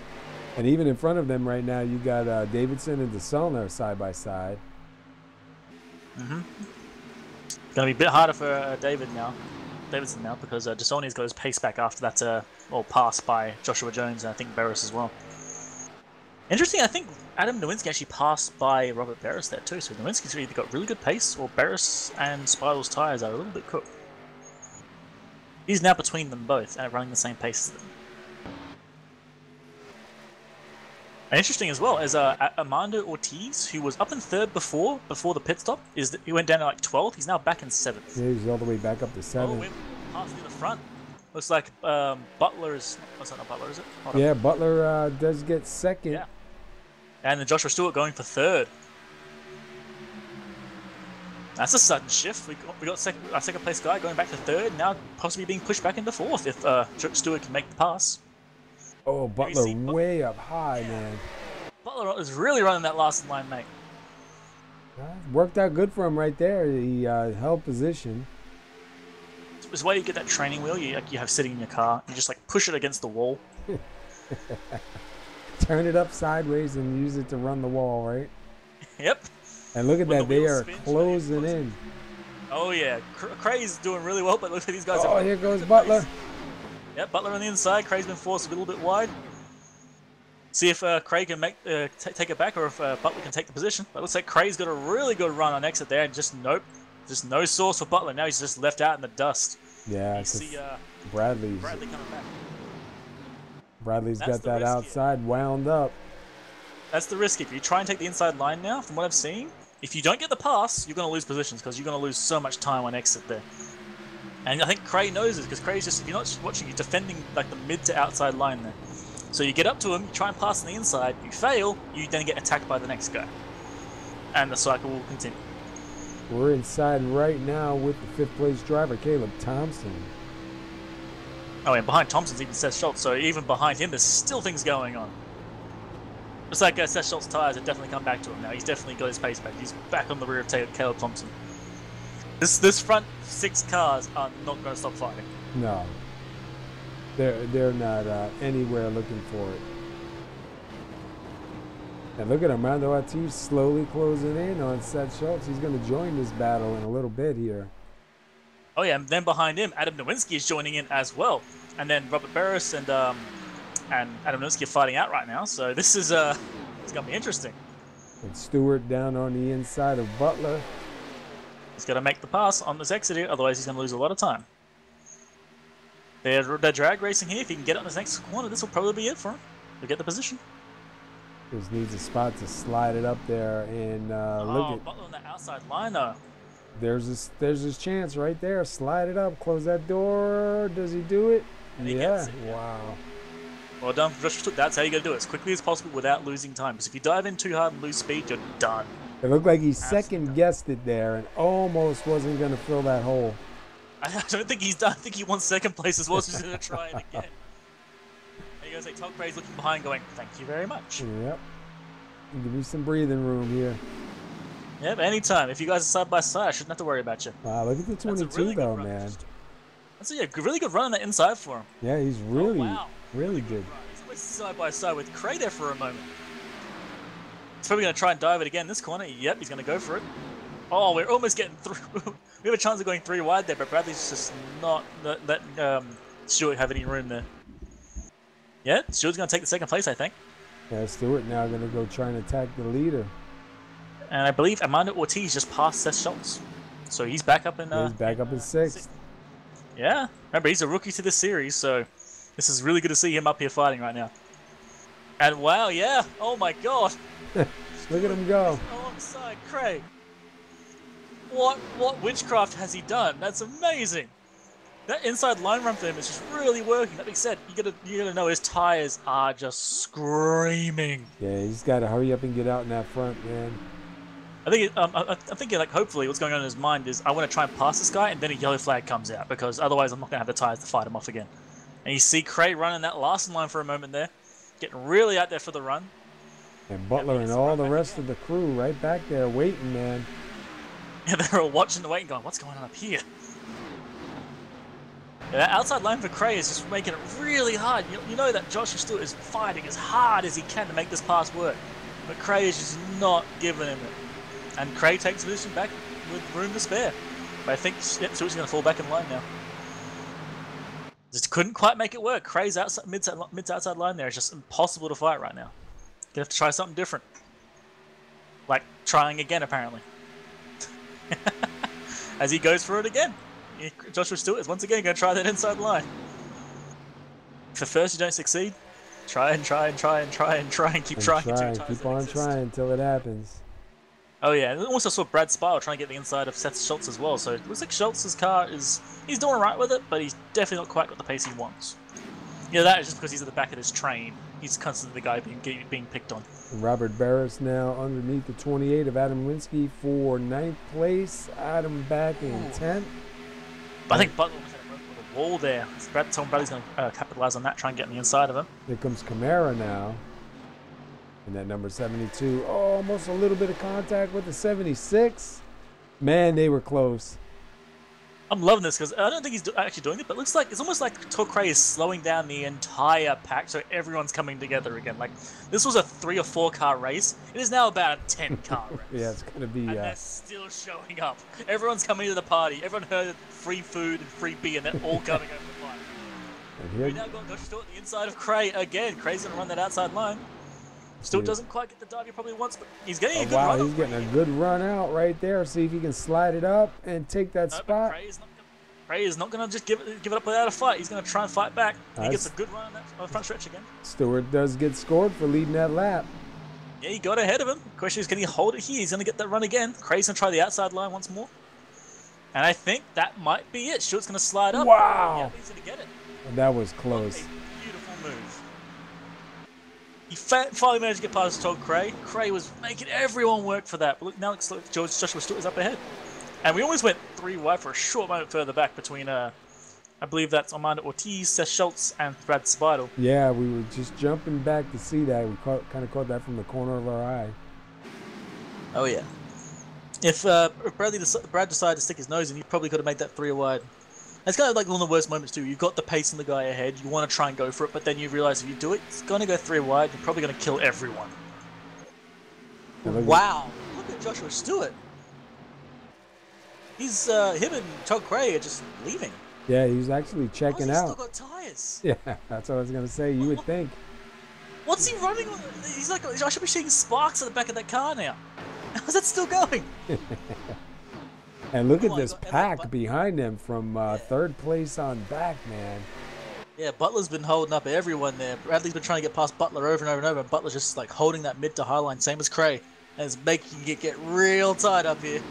And even in front of them right now, you got Davidson and DeSaulnier side by side. Mm-hmm. Going to be a bit harder for Davidson now, because DeSaulnier's got his pace back after that pass by Joshua Jones and I think Barris as well. Interesting, I think Adam Nowinski actually passed by Robert Barris there too, so Nowinski's either got really good pace or Barris and Spiral's tyres are a little bit cooked. He's now between them both and running the same pace as them. And interesting as well is Armando Ortiz, who was up in 3rd before the pit stop, he went down to like 12th. He's now back in 7th. Yeah, he's all the way back up to 7th. Oh, we're half near the front. Looks like Butler is. What's that? Not Butler, is it? Yeah, Butler does get 2nd. Yeah. And then Joshua Stewart going for 3rd. That's a sudden shift. We got our second place guy going back to 3rd. Now possibly being pushed back into 4th if Stewart can make the pass. Oh, Butler way up high, man. Butler is really running that last line, mate. Worked out good for him right there. He held position. It's why you get that training wheel you have sitting in your car. You just like push it against the wall. Turn it up sideways and use it to run the wall, right? Yep. And look at When that, the they wheel are spins, closing in. Oh yeah, Cray's doing really well, but look at these guys. Oh, here goes Butler. Yep, Butler on the inside. Cray's been forced a little bit wide. See if Cray can take it back, or if Butler can take the position. But it looks like Cray's got a really good run on exit there, and just nope, just no source for Butler. Now he's just left out in the dust. Yeah, you see Bradley coming back. Bradley's got that outside wound up. That's the risk. If you try and take the inside line now, from what I've seen, if you don't get the pass, you're going to lose positions because you're going to lose so much time on exit there. And I think Cray knows this because Cray's just, if you're not watching, you're defending like the mid to outside line there. So you get up to him, you try and pass on the inside, you fail, you then get attacked by the next guy. And the cycle will continue. We're inside right now with the 5th place driver, Caleb Thompson. Oh, and behind Thompson's even Seth Schultz, so even behind him, there's still things going on. Looks like Seth Schultz's tyres have definitely come back to him now. He's definitely got his pace back. He's back on the rear of Caleb Thompson. This front 6 cars are not going to stop fighting. No. They're not anywhere looking for it. And look at Armando Ortiz slowly closing in on Seth Schultz. He's going to join this battle in a little bit here. Oh yeah, and then behind him, Adam Nowinski is joining in as well. And then Robert Barris and Adam Nowinski are fighting out right now. So this is it's going to be interesting. And Stewart down on the inside of Butler. He's got to make the pass on this exit here, otherwise he's going to lose a lot of time. They're drag racing here. If he can get on this next corner, this will probably be it for him. He'll get the position. Just needs a spot to slide it up there and look at Butler on the outside line though. There's his chance right there. Slide it up, close that door. Does he do it? Yeah. Wow. Well done, Josh. That's how you got to do it as quickly as possible without losing time. Because if you dive in too hard and lose speed, you're done. It looked like he second guessed it there and almost wasn't going to fill that hole. I don't think he's done. I think he won second place as well, so he's going to try it again. There you go, say Todd Cray's looking behind going, thank you very much. Yep. Give me some breathing room here. Yep, anytime. If you guys are side by side, I shouldn't have to worry about you. Wow, look at the 22 though, man. That's a really good run on the inside for him. Yeah, he's really, really good. He's always side by side with Cray there for a moment. He's probably going to try and dive it again this corner. Yep, he's going to go for it. Oh, we're almost getting through. We have a chance of going 3 wide there, but Bradley's just not letting Stewart have any room there. Yeah, Stewart's going to take the second place, I think. Yeah, Stewart now going to go try and attack the leader. And I believe Armando Ortiz just passed Seth Schultz. So he's back up in... he's back up in 6th. Yeah, remember, he's a rookie to this series, so this is really good to see him up here fighting right now. And wow, yeah, oh my god. Look at him go. Alongside Cray. What witchcraft has he done? That's amazing. That inside line run for him is just really working. That being said, you gotta know his tires are just screaming. Yeah, he's got to hurry up and get out in that front, man. I think I'm thinking like hopefully what's going on in his mind is I want to try and pass this guy and then a yellow flag comes out because otherwise I'm not gonna have the tires to fight him off again. And you see Cray running that last line for a moment there, getting really out there for the run. And Butler and all the rest of the crew right back there waiting, man. Yeah, they're all watching the waiting, going, what's going on up here? Yeah, that outside line for Cray is just making it really hard. You know that Joshua Stewart is fighting as hard as he can to make this pass work. But Cray is just not giving him it. And Cray takes position back with room to spare. But I think Stewart's going to fall back in line now. Just couldn't quite make it work. Cray's outside, mid to outside line there is just impossible to fight right now. Gonna have to try something different. Like trying again, apparently. As he goes for it again. Joshua Stewart is once again going to try that inside line. If at first you don't succeed, try and keep trying. Keep on trying until it happens. Oh yeah, and also saw Brad Spile trying to get the inside of Seth Schultz as well, so it looks like Schultz's car he's doing right with it, but he's definitely not quite got the pace he wants. Yeah, that is just because he's at the back of his train. He's constantly the guy being picked on. Robert Barris now underneath the 28 of Adam Linsky for 9th place. Adam back in 10th. I think Butler was at a wall there. Tom Bradley's going to capitalize on that, try and get on the inside of him. Here comes Camara now. And that number 72, oh, almost a little bit of contact with the 76. Man, they were close. I'm loving this because I don't think he's actually doing it, but it looks like it's almost like Torquay is slowing down the entire pack, so everyone's coming together again. Like this was a 3 or 4 car race. It is now about a 10 car race. Yeah, it's gonna be. And they're still showing up. Everyone's coming to the party. Everyone heard free food and free beer, and they're all coming over the party. We now got Josh Stewart the inside of Cray again. Cray's gonna run that outside line. Still doesn't quite get the dive he probably wants, but he's getting a good run. Wow, he's getting a good run out right there. See if he can slide it up and take that spot. Cray is not going to just give it up without a fight. He's going to try and fight back. He gets a good run on that front stretch again. Stewart does get scored for leading that lap. Yeah, he got ahead of him. The question is, can he hold it here? He's going to get that run again. Cray's going to try the outside line once more. And I think that might be it. Stewart's going to slide up. Wow. Yeah, he's going to get it. And that was close. What a beautiful move. He finally managed to get past Todd Cray. Cray was making everyone work for that. But look, now looks like Joshua Stewart is up ahead. And we almost went 3 wide for a short moment further back between, I believe that's Armando Ortiz, Seth Schultz, and Brad Spiedel. Yeah, we were just jumping back to see that. We kind of caught that from the corner of our eye. Oh, yeah. If Brad decided to stick his nose in, he probably could have made that 3 wide. It's kind of like one of the worst moments too. You've got the pace on the guy ahead. You want to try and go for it, but then you realize if you do it, it's going to go 3 wide. You're probably going to kill everyone. Wow. Look at Joshua Stewart. He's, him and Todd Cray are just leaving. Yeah, he's actually checking out. He's still got tyres. Yeah, that's what I was going to say. You would think. What's he running on? He's like, I should be seeing sparks at the back of that car now. How's that still going? And look at this pack behind him from 3rd place on back, man. Yeah, Butler's been holding up everyone there. Bradley's been trying to get past Butler over and over and over, and Butler's just like holding that mid to high line, same as Cray. And it's making it get real tight up here.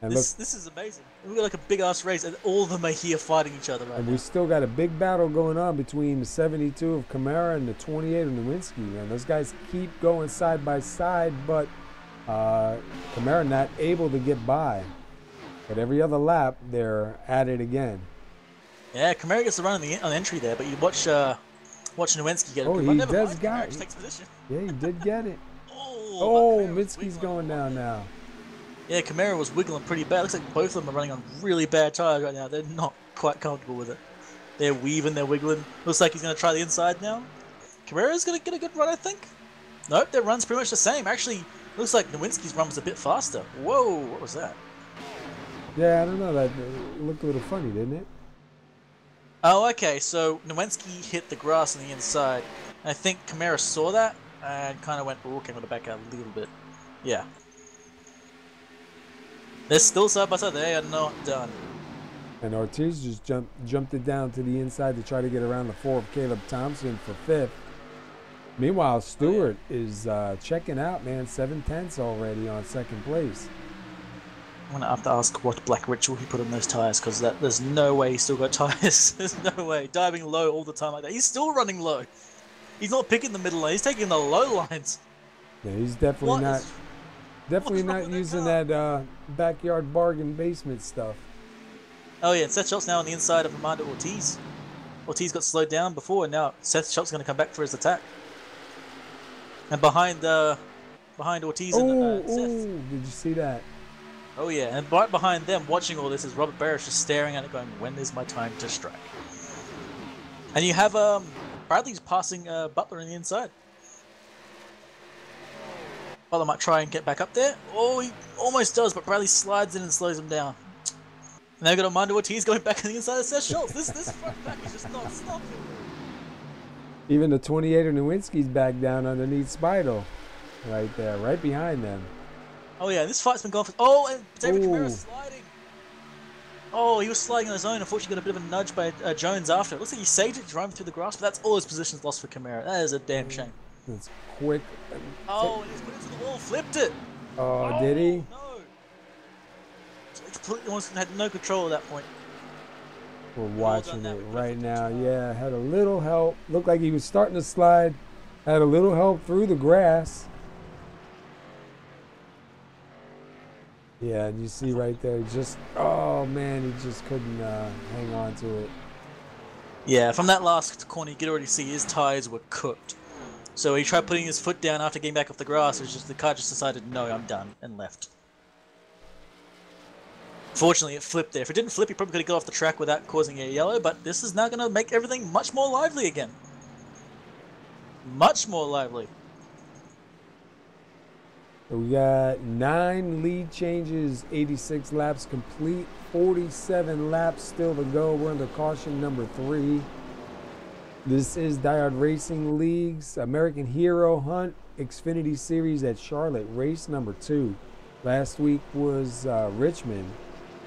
And this is amazing. We've got like a big ass race, and all of them are here fighting each other right now. And we still got a big battle going on between the 72 of Camara and the 28 of Nowinski. Man, those guys keep going side by side, but Camara not able to get by. But every other lap, they're at it again. Yeah, Camara gets the run on the entry there, but you watch Nowinski get it. Oh, he does got it. Takes position. Yeah, he did get it. Oh, Minsky's going down now. Yeah, Camara was wiggling pretty bad. Looks like both of them are running on really bad tires right now. They're not quite comfortable with it. They're weaving, they're wiggling. Looks like he's going to try the inside now. Camara's going to get a good run, I think. Nope, their run's pretty much the same. Actually, looks like Nowinski's run was a bit faster. Whoa, what was that? Yeah, I don't know. That looked a little funny, didn't it? Oh, okay. So Nowinski hit the grass on the inside. I think Camara saw that and kind of went, oh, okay, I'm going to back out a little bit. Yeah. They're still side by side. They are not done. And Ortiz just jumped it down to the inside to try to get around the 4 of Caleb Thompson for 5th. Meanwhile, Stewart is checking out, man. 7/10 already on 2nd place. I'm going to have to ask what black ritual he put on those tires, because there's no way he's still got tires. There's no way. Diving low all the time like that. He's still running low. He's not picking the middle lane. He's taking the low lines. Yeah, he's definitely not... Definitely not using that backyard bargain basement stuff. Oh yeah, and Seth Schultz now on the inside of Armando Ortiz. Ortiz got slowed down before, and now Seth Schultz is going to come back for his attack. And behind Ortiz and Seth. Did you see that? Oh yeah, and right behind them, watching all this, is Robert Barish just staring at it going, when is my time to strike? And you have Bradley's passing Butler on the inside. Butler might try and get back up there. Oh, he almost does, but Bradley slides in and slows him down. And they've got Armando Ortiz going back on the inside of Seth Schultz. This front back is just not stopping. Even the 28 of Nowinski's back down underneath Spiedel. Right there, right behind them. Oh yeah, this fight's been going for... Oh, and David Camara sliding. Oh, he was sliding on his own. Unfortunately, got a bit of a nudge by Jones after. It looks like he saved it, driving through the grass, but that's all his positions lost for Camara. That is a damn shame. It's quick. Oh, and he's put it to the wall, flipped it. Oh, did he? No. So he completely had no control at that point. We're watching it right now. Yeah, had a little help. Looked like he was starting to slide. Had a little help through the grass. Yeah, and you see right there, just, oh man, he just couldn't hang on to it. Yeah, from that last corner, you could already see his tires were cooked. So he tried putting his foot down after getting back off the grass. It was just the car just decided, no, I'm done, and left. Fortunately, it flipped there. If it didn't flip, he probably could have got off the track without causing a yellow, but this is now going to make everything much more lively again. Much more lively. So we got 9 lead changes, 86 laps complete, 47 laps still to go. We're under caution number 3. This is DieHard Racing League's American Hero Hunt Xfinity Series at Charlotte, race number 2. Last week was Richmond,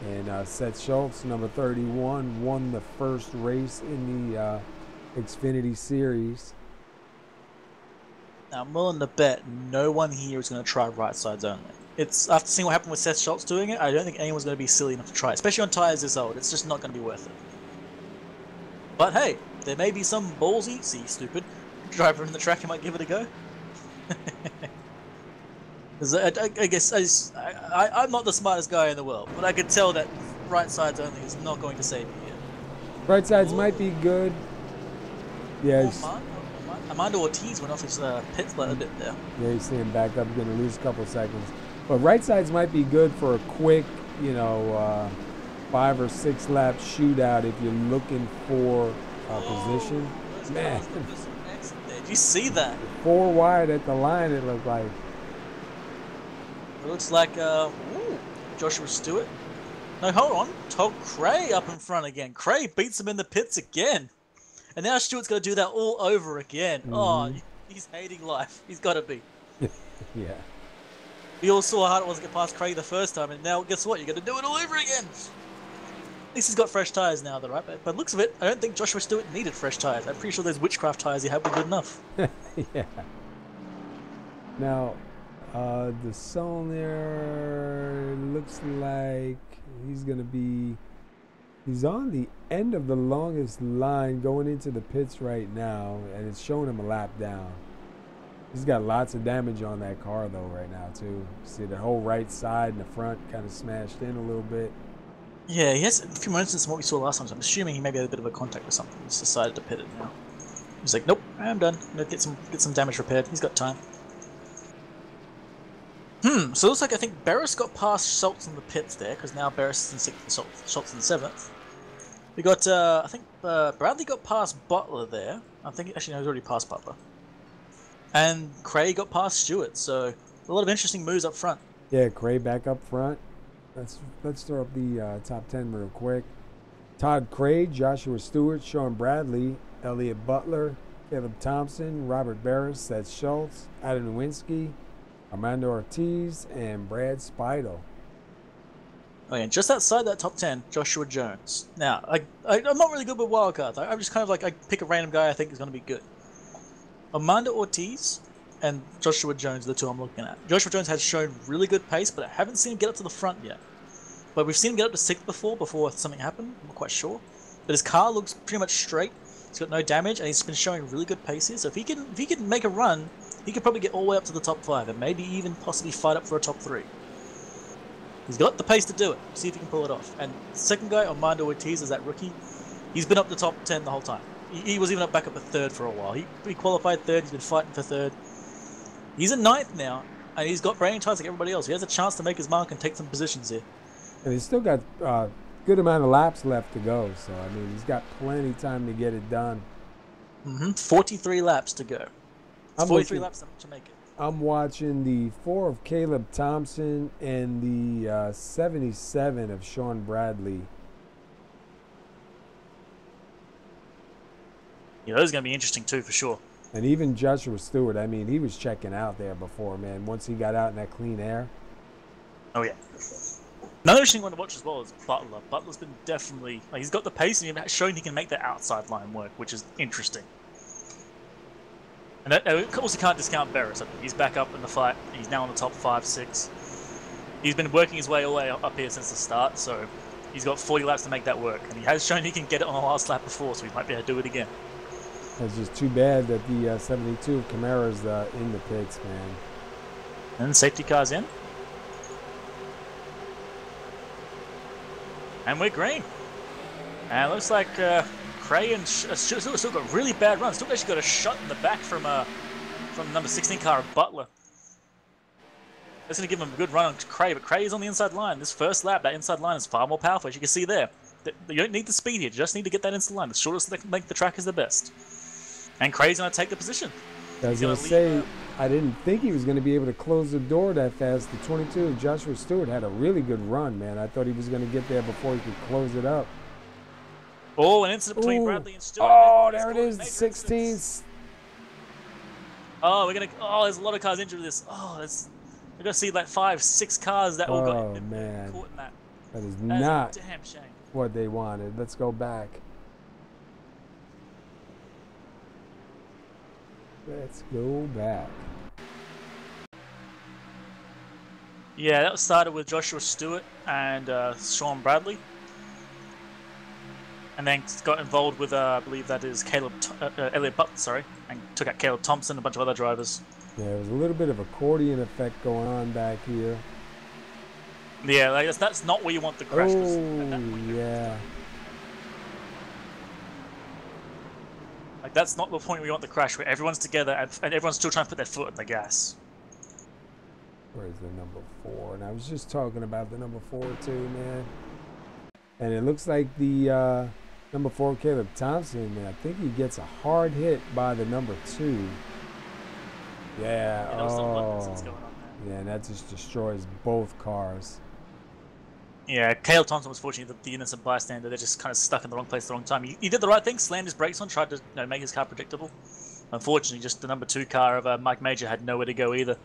and Seth Schultz, number 31, won the first race in the Xfinity Series. Now, I'm willing to bet no one here is going to try right sides only. It's after seeing what happened with Seth Schultz doing it, I don't think anyone's going to be silly enough to try it, especially on tires this old. It's just not going to be worth it. But hey, there may be some ballsy, stupid driver in the track who might give it a go. I guess I'm not the smartest guy in the world, but I could tell that right sides only is not going to save me here. Right sides might be good. Yeah. Armando Ortiz went off his pit a bit there. Yeah, you see him back up, going to lose a couple seconds. But right sides might be good for a quick, 5 or 6 lap shootout if you're looking for position. Man, did you see that? 4 wide at the line, it looked like. It looks like Joshua Stewart. No, hold on. Todd Cray up in front again. Cray beats him in the pits again. And now Stewart's got to do that all over again. Mm-hmm. Oh, he's hating life. He's got to be. Yeah. We all saw how hard it was to get past Craig the first time, and now guess what? You're going to do it all over again. At least he's got fresh tyres now, though, right? But looks of it, I don't think Joshua Stewart needed fresh tyres. I'm pretty sure those witchcraft tyres he had were good enough. Yeah. Now, the cylinder looks like he's going to be... He's on the end of the longest line going into the pits right now, and it's showing him a lap down. He's got lots of damage on that car, though, right now, too. See the whole right side and the front kind of smashed in a little bit. Yeah, he has a few more instances from what we saw last time, so I'm assuming he maybe had a bit of a contact or something. He's decided to pit it now. He's like, nope, I'm done. I'm going to get some damage repaired. He's got time. So it looks like I think Barris got past Schultz in the pits there, because now Barris is in 6th and Schultz in 7th. We got, I think Bradley got past Butler there. I think, actually, no, he's already past Butler. And Craig got past Stewart, so a lot of interesting moves up front. Yeah, Craig back up front. Let's throw up the top 10 real quick. Todd Craig, Joshua Stewart, Sean Bradley, Elliott Butler, Caleb Thompson, Robert Barris, Seth Schultz, Adam Nowinski, Armando Ortiz, and Brad Speidel. Oh yeah, just outside that top 10, Joshua Jones. Now, I'm not really good with wildcards. I'm just kind of like, I pick a random guy I think is going to be good. Armando Ortiz and Joshua Jones are the two I'm looking at. Joshua Jones has shown really good pace, but I haven't seen him get up to the front yet. But we've seen him get up to 6th before something happened. I'm not quite sure. But his car looks pretty much straight. He's got no damage, and he's been showing really good pace here. So if he can make a run, he could probably get all the way up to the top 5, and maybe even possibly fight up for a top 3. He's got the pace to do it. See if he can pull it off. And the second guy, Armando Ortiz, is that rookie. He's been up the top 10 the whole time. He was even back up at 3rd for a while. He qualified 3rd. He's been fighting for 3rd. He's in 9th now, and he's got brand tyres like everybody else. He has a chance to make his mark and take some positions here. And he's still got a good amount of laps left to go. So, I mean, he's got plenty of time to get it done. 43 laps to go. 43 laps to make it. I'm watching the 4 of Caleb Thompson and the 77 of Sean Bradley. Yeah, those are going to be interesting too, for sure. And even Joshua Stewart, I mean, he was checking out there before, man, once he got out in that clean air. Oh, yeah. Another interesting one to watch as well is Butler. Butler's been definitely... he's got the pace and he's shown he can make that outside line work, which is interesting. And I also can't discount Barris. He's back up in the fight. He's now in the top 5, 6. He's been working his way all the way up here since the start, so he's got 40 laps to make that work. And he has shown he can get it on the last lap before, so he might be able to do it again. It's just too bad that the 72 of Camara's in the pits, man. And safety car's in. And we're green. And it looks like Cray and Stewart still got really bad runs. Stewart actually got a shot in the back from from number 16 car of Butler. That's going to give him a good run on Cray, but Cray is on the inside line. This first lap, that inside line is far more powerful, as you can see there. You don't need the speed here, you just need to get that inside line. The shortest length the track is the best. And Cray's going to take the position. I was going to say, I didn't think he was going to be able to close the door that fast. The 22, Joshua Stewart, had a really good run, man. I thought he was going to get there before he could close it up. Oh, an incident between Bradley and Stewart. Oh, there it is, 16th. Oh, there's a lot of cars injured with this. Oh, we're going to see like 5, 6 cars that all got caught in that. That is not a damn shame. What they wanted. Let's go back. Let's go back. Yeah, that started with Joshua Stewart and Sean Bradley. And then got involved with, I believe that is Elliot Butler, sorry, and took out Caleb Thompson and a bunch of other drivers. Yeah, there was a little bit of accordion effect going on back here. Yeah, like that's not where you want the crash. Yeah. Like that's not the point where you want the crash, where everyone's together and everyone's still trying to put their foot on the gas. Where's the number 4? And I was just talking about the number 4 too, man. And it looks like the number 4, Caleb Thompson, man, I think he gets a hard hit by the number 2. Yeah, yeah, and that just destroys both cars. Yeah, Caleb Thompson was fortunately the innocent bystander. They're just kind of stuck in the wrong place at the wrong time. He did the right thing, slammed his brakes on, tried to make his car predictable. Unfortunately, just the number 2 car of Mike Major had nowhere to go either.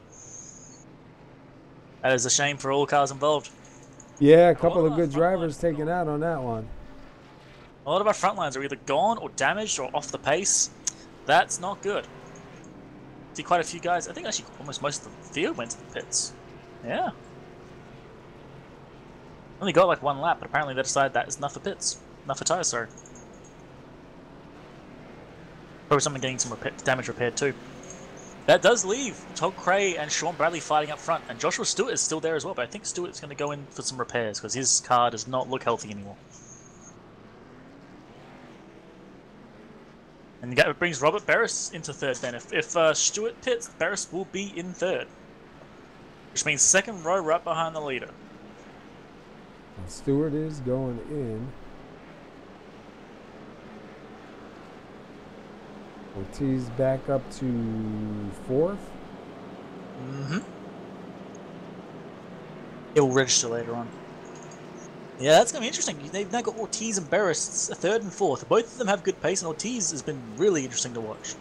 That is a shame for all cars involved. Yeah, a couple of good drivers taken out on that one. A lot of our front lines are either gone or damaged or off the pace. That's not good. See quite a few guys. I think actually almost most of the field went to the pits. Yeah. Only got like 1 lap, but apparently they decided that is enough for pits. Enough for tires, sorry. Probably someone getting some damage repaired too. That does leave Todd Cray and Sean Bradley fighting up front, and Joshua Stewart is still there as well, but I think Stewart's going to go in for some repairs because his car does not look healthy anymore. And that brings Robert Barris into 3rd then. If Stewart pits, Barris will be in 3rd. Which means 2nd row right behind the leader. And Stewart is going in. Ortiz back up to 4th. Mm-hmm. It will register later on. Yeah, that's going to be interesting. They've now got Ortiz and Barris 3rd and 4th. Both of them have good pace, and Ortiz has been really interesting to watch.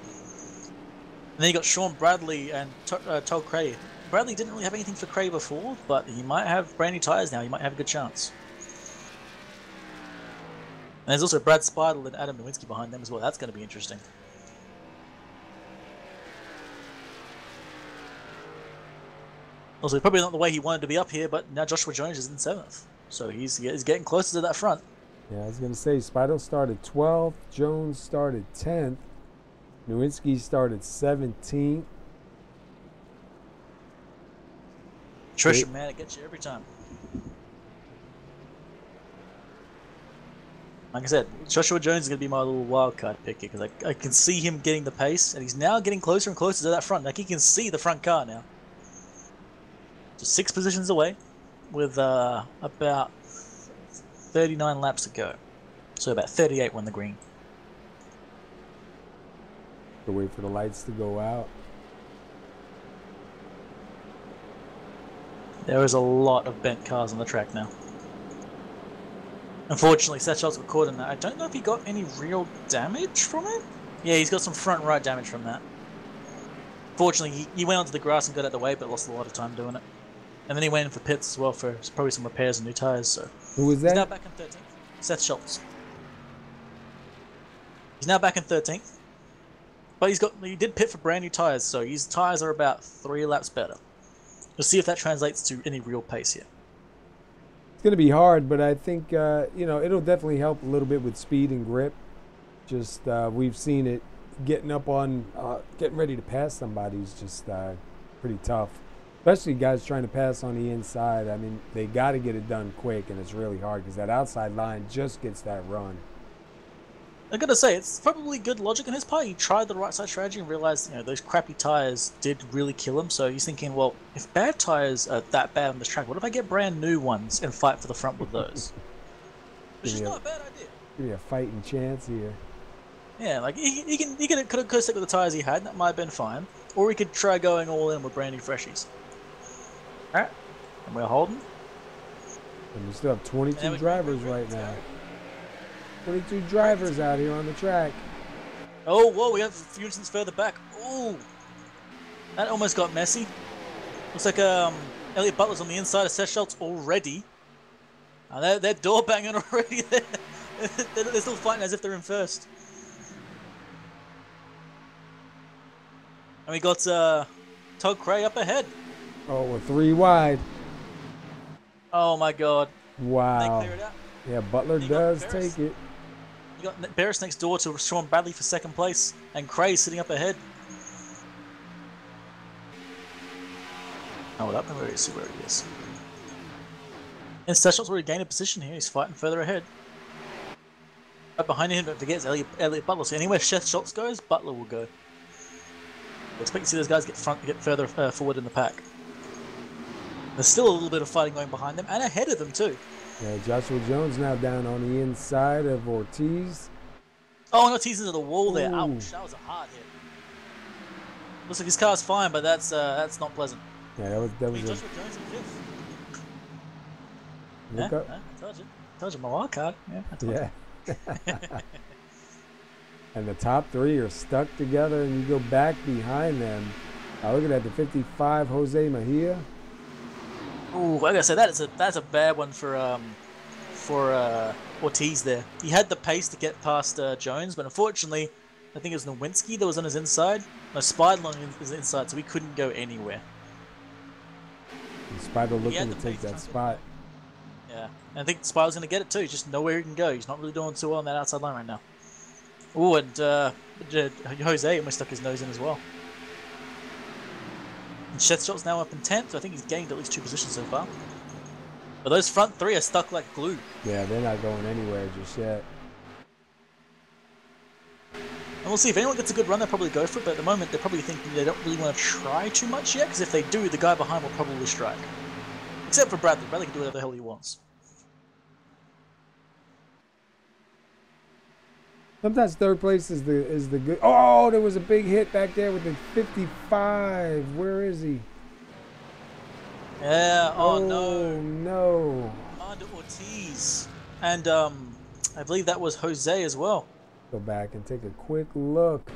And then you got Sean Bradley and Todd Cray. Bradley didn't really have anything for Cray before, but he might have brand new tyres now. He might have a good chance. And there's also Brad Speidel and Adam Nowinski behind them as well. That's going to be interesting. Also, probably not the way he wanted to be up here, but now Joshua Jones is in 7th. So he's getting closer to that front. Yeah, I was going to say, Speidel started 12th, Jones started 10th, Nowinski started 17th. Trisha, man, it gets you every time. Like I said, Joshua Jones is going to be my little wild card pick here because I can see him getting the pace, and he's now getting closer and closer to that front. Like, he can see the front car now. Just 6 positions away with about 39 laps to go. So about 38 when the green. To wait for the lights to go out. There is a lot of bent cars on the track now. Unfortunately, Satchel's got caught in that. I don't know if he got any real damage from it. Yeah, he's got some front right damage from that. Fortunately, he went onto the grass and got out of the way, but lost a lot of time doing it. And then he went in for pits as well for probably some repairs and new tyres. So who was that? He's now back in 13th. Seth Schultz. He's now back in 13th. But he did pit for brand new tyres, so his tyres are about 3 laps better. We'll see if that translates to any real pace here. It's going to be hard, but I think it'll definitely help a little bit with speed and grip. Just we've seen it getting ready to pass somebody is just pretty tough. Especially guys trying to pass on the inside. I mean, they got to get it done quick, and it's really hard because that outside line just gets that run. I gotta say, it's probably good logic on his part. He tried the right side strategy and realized, those crappy tires did really kill him. So he's thinking, well, if bad tires are that bad on this track, what if I get brand new ones and fight for the front with those? Which is not a bad idea. Give me a fighting chance here. Yeah, like he could have stuck with the tires he had, and that might have been fine. Or he could try going all in with brand new freshies. Alright, and we're holding. And we still have 22 drivers right now. 22 drivers out here on the track. Oh, whoa, we have a few instances further back. Ooh, that almost got messy. Looks like Elliot Butler's on the inside of Seth Schultz already. They're door banging already. They're still fighting as if they're in first. And we got Todd Cray up ahead. Oh, we're 3 wide. Oh my god. Wow. They clear it out. Yeah, Butler does take it. You got Barris next door to Sean Bradley for second place, and Cray sitting up ahead. Oh, that where is he? Where he is. And Sessions already gained a position here. He's fighting further ahead. Right behind him, don't forget, is Elliot Butler. So anywhere Seth Schultz goes, Butler will go. I expect to see those guys get further forward in the pack. There's still a little bit of fighting going behind them and ahead of them too. Yeah, Joshua Jones now down on the inside of Ortiz. Oh, Ortiz into the wall there. Ooh. Ouch, that was a hard hit. Looks like his car's fine, but that's not pleasant. Yeah, that was Joshua Jones in fifth. Look up. I told you my wild card. Yeah, I told you. And the top 3 are stuck together, and you go back behind them. Looking at the 55, Jose Mejia. Ooh, like I said, that's a bad one for Ortiz there. He had the pace to get past Jones, but unfortunately, I think it was Nowinski that was on his inside. No, Spider on his inside, so he couldn't go anywhere. And Spider looking to take that spot. Yeah, and I think Spider's going to get it too. Just nowhere he can go. He's not really doing too well on that outside line right now. Ooh, and Jose almost stuck his nose in as well. And Seth Schultz now up in 10th, so I think he's gained at least 2 positions so far. But those front 3 are stuck like glue. Yeah, they're not going anywhere just yet. And we'll see if anyone gets a good run, they'll probably go for it. But at the moment, they're probably thinking they don't really want to try too much yet, because if they do, the guy behind will probably strike. Except for Bradley. Bradley can do whatever the hell he wants. Sometimes third place is the good. Oh, there was a big hit back there with the 55. Where is he? Yeah. Oh no. No. Amanda Ortiz, and I believe that was Jose as well. Go back and take a quick look.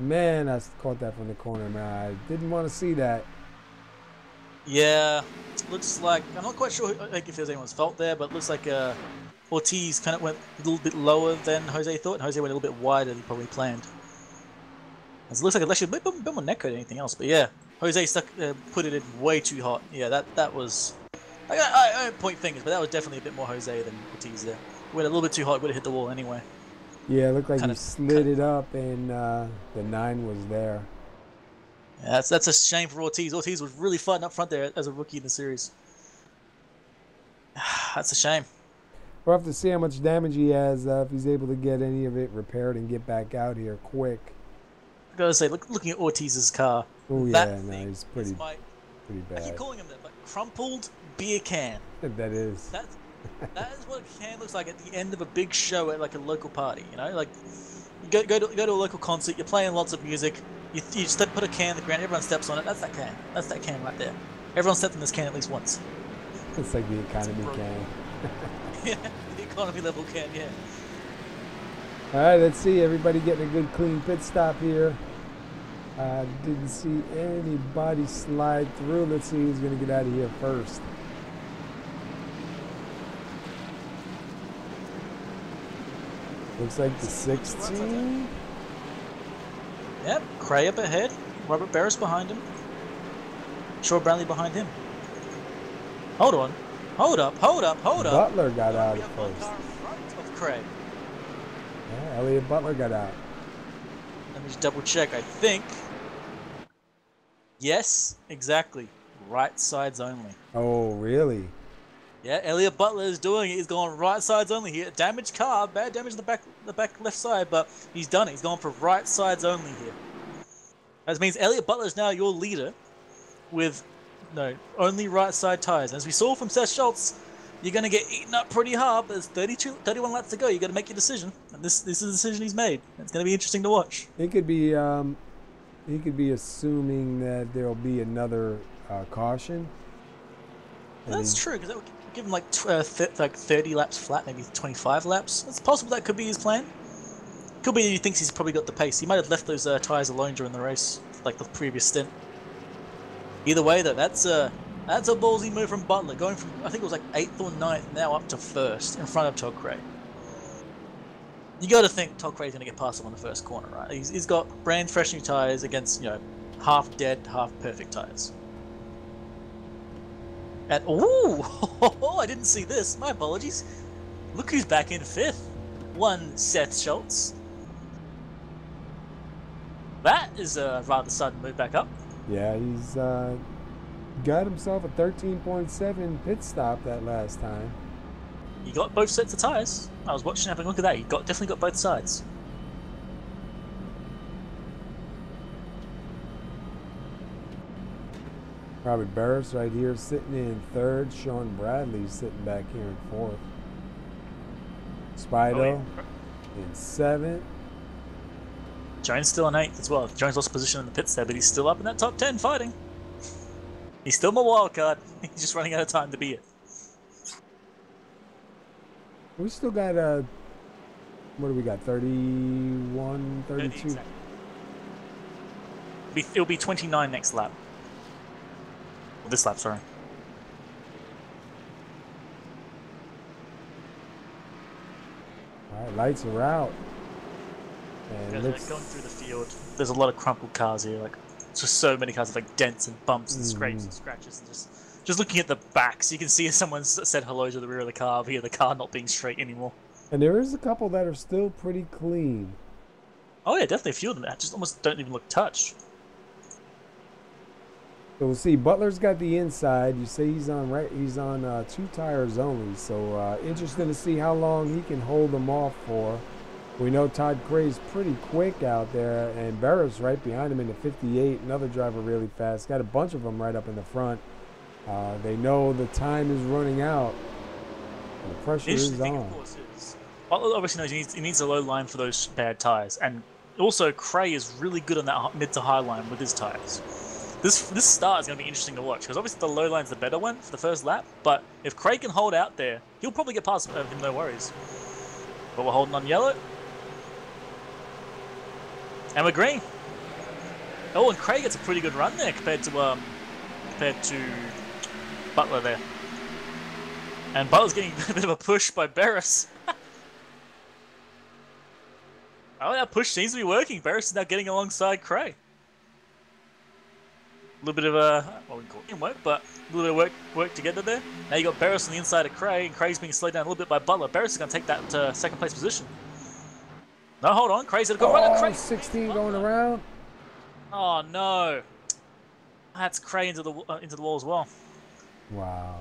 Man, I caught that from the corner, man. I didn't want to see that. Yeah, looks like I'm not quite sure if there's anyone's fault there, but it looks like Ortiz kind of went a little bit lower than Jose thought, and Jose went a little bit wider than he probably planned. It looks like it actually a bit more neck than anything else, but yeah, Jose put it in way too hot. Yeah, that was. I don't point fingers, but that was definitely a bit more Jose than Ortiz there. Went a little bit too hot, would have hit the wall anyway. Yeah, it looked like he slid it up, and the 9 was there. Yeah, that's a shame for Ortiz. Ortiz was really fighting up front there as a rookie in the series. That's a shame. We'll have to see how much damage he has, if he's able to get any of it repaired and get back out here quick. I gotta say, looking at Ortiz's car. Oh yeah, no, he's pretty bad. I keep calling him that, but crumpled beer can. That is. That is what a can looks like at the end of a big show at like a local party. You know, like you go to a local concert, you're playing lots of music. You just put a can on the ground, everyone steps on it. That's that can. That's that can right there. Everyone stepped in this can at least once. It's like the economy can. Yeah, the economy level can, yeah. Alright, let's see. Everybody getting a good clean pit stop here. Didn't see anybody slide through. Let's see who's going to get out of here first. Looks like the 16. Yep, Cray up ahead. Robert Barris behind him. Shaw Brownlee behind him. Hold on. Hold up. Butler got out at first. Of Cray. Yeah, Elliot Butler got out. Let me just double check. I think. Yes, exactly. Right sides only. Oh, really? Yeah, Elliot Butler is doing it. He's going right sides only here. Damaged car, bad damage in the back left side, but he's done it. He's going for right sides only here. That means Elliot Butler is now your leader with only right side tires. As we saw from Seth Schultz, you're going to get eaten up pretty hard. There's 31 laps to go. You got to make your decision, and this is the decision he's made. It's going to be interesting to watch. He could be assuming that there'll be another caution. That's true, because that would give him like 30 laps flat, maybe 25 laps. It's possible that could be his plan. Could be he thinks he's probably got the pace. He might have left those tires alone during the race, like the previous stint. Either way, though, that's a ballsy move from Butler, going from, I think it was like 8th or 9th, now up to 1st, in front of Todd Cray. You got to think Todd Cray's going to get past him on the first corner, right? He's got brand fresh new tires against, half dead, half perfect tires. And ooh, I didn't see this. My apologies. Look who's back in 5th. One Seth Schultz. That is a rather sudden move back up. Yeah, he's got himself a 13.7 pit stop that last time. He got both sets of tires. I was watching, having a look at that. He definitely got both sides. Robert Barris right here sitting in 3rd. Sean Bradley sitting back here in 4th. Spido in 7th. Jones still in 8th as well. Jones lost position in the pits there, but he's still up in that top 10 fighting. He's still my wild card. He's just running out of time to be it. We still got what do we got? 31, 32. Exactly. It'll be 29 next lap. Well, this lap, sorry. All right, lights are out. And Going through the field, there's a lot of crumpled cars here. Like, just so many cars with like dents and bumps and scrapes and scratches, and just looking at the backs, you can see someone's said hello to the rear of the car via the car not being straight anymore. And there is a couple that are still pretty clean. Oh yeah, definitely a few of them that just almost don't even look touched. So we'll see. Butler's got the inside. You say he's on 2 tires only. So interesting to see how long he can hold them off for. We know Todd Cray's pretty quick out there, and Barris right behind him in the 58. Another driver really fast. Got a bunch of them right up in the front. They know the time is running out. And the pressure is on. Of course, is Butler obviously knows he needs a low line for those bad tires, and also Cray is really good on that mid to high line with his tires. This start is going to be interesting to watch, because obviously the low line's the better one for the first lap, but if Cray can hold out there, he'll probably get past him, no worries. But we're holding on yellow. And we're green. Oh, and Cray gets a pretty good run there compared to Butler there. And Butler's getting a bit of a push by Barris. Oh, that push seems to be working. Barris is now getting alongside Cray. A little bit of well, we can call it work, but a little bit of work together there. Now you got Barris on the inside of Cray, and Cray's being slowed down a little bit by Butler. Barris is going to take that second place position. No, hold on. Cray's going to go right. Cray 16 going around. Oh no, that's Cray into the wall as well. Wow.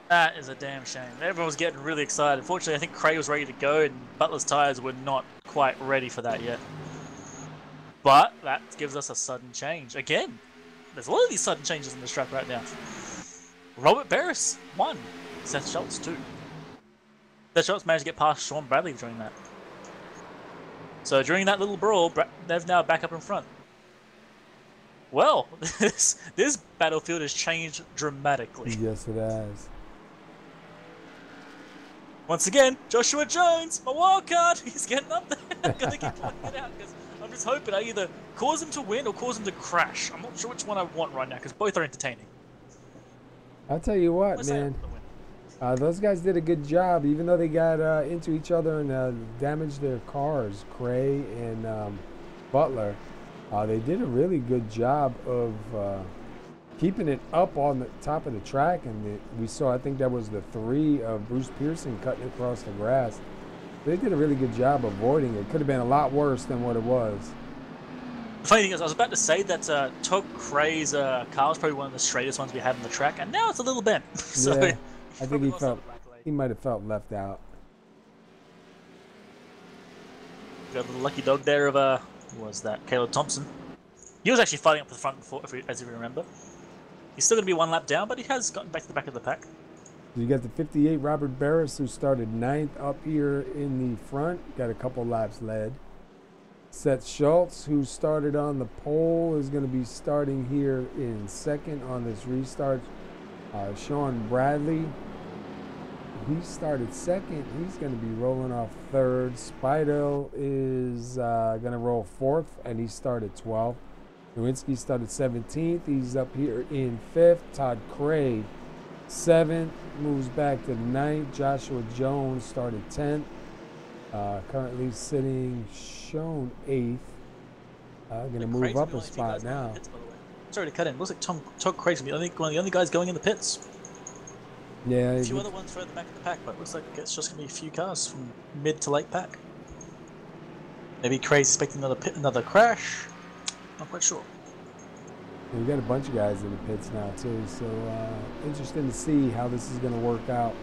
That is a damn shame. Everyone was getting really excited. Unfortunately, I think Cray was ready to go, and Butler's tires were not quite ready for that yet. But that gives us a sudden change. Again, there's a lot of these sudden changes in this track right now. Robert Barris won. Seth Schultz 2. Seth Schultz managed to get past Sean Bradley during that. So during that little brawl, they've now back up in front. Well, this battlefield has changed dramatically. Yes, it has. Once again, Joshua Jones, my wild card. He's getting up there. I'm going to keep pointing it out because I'm just hoping I either cause him to win or cause him to crash. I'm not sure which one I want right now because both are entertaining. I'll tell you what, man. Those guys did a good job, even though they got into each other and damaged their cars, Cray and Butler. They did a really good job of keeping it up on the top of the track, and we saw, I think that was the 3 of Bruce Pearson cutting across the grass. They did a really good job avoiding it. Could have been a lot worse than what it was. The funny thing is, I was about to say that Todd Cray's car was probably one of the straightest ones we had on the track, and now it's a little bent. So Yeah, I think probably lost out on the accolade. he might have felt left out. Got a little lucky dog there of who was that? Caleb Thompson. He was actually fighting up the front before, as you remember. He's still going to be one lap down, but he has gotten back to the back of the pack. You got the 58 Robert Barris, who started 9th up here in the front. Got a couple laps led. Seth Schultz, who started on the pole, is going to be starting here in 2nd on this restart. Sean Bradley, he started 2nd. He's going to be rolling off 3rd. Spido is going to roll 4th, and he started 12th. Nowinski started 17th. He's up here in 5th. Todd Craig, 7th, moves back to 9th. Joshua Jones started 10th. Currently sitting shown 8th. Going to move up a spot now. Sorry to cut in. Looks like Todd Craig's one of the only guys going in the pits. Yeah. A few other ones further back in the pack, but it looks like it's just going to be a few cars from mid to late pack. Maybe Craig's expecting another crash. Not quite sure. We got a bunch of guys in the pits now too, so interesting to see how this is going to work out.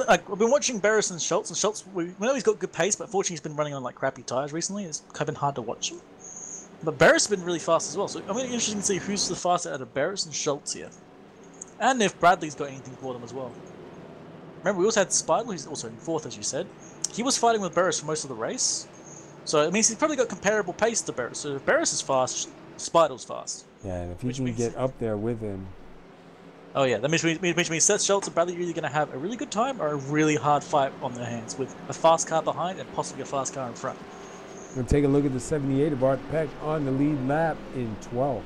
I've been watching Barris and Schultz, we know he's got good pace, but unfortunately he's been running on like crappy tires recently. It's kind of been hard to watch him. But Barris has been really fast as well, so I'm really interested to see who's the fastest out of Barris and Schultz here. And if Bradley's got anything for them as well. Remember, we also had Spider, who's also in 4th, as you said. He was fighting with Barris for most of the race. So it means he's probably got comparable pace to Barris. So if Barris is fast, Spider's fast. Yeah, and if he can get up there with him. Oh yeah, that means Seth Schultz and Bradley are either going to have a really good time or a really hard fight on their hands with a fast car behind and possibly a fast car in front. We're going to take a look at the 78 of Art Peck on the lead lap in 12th.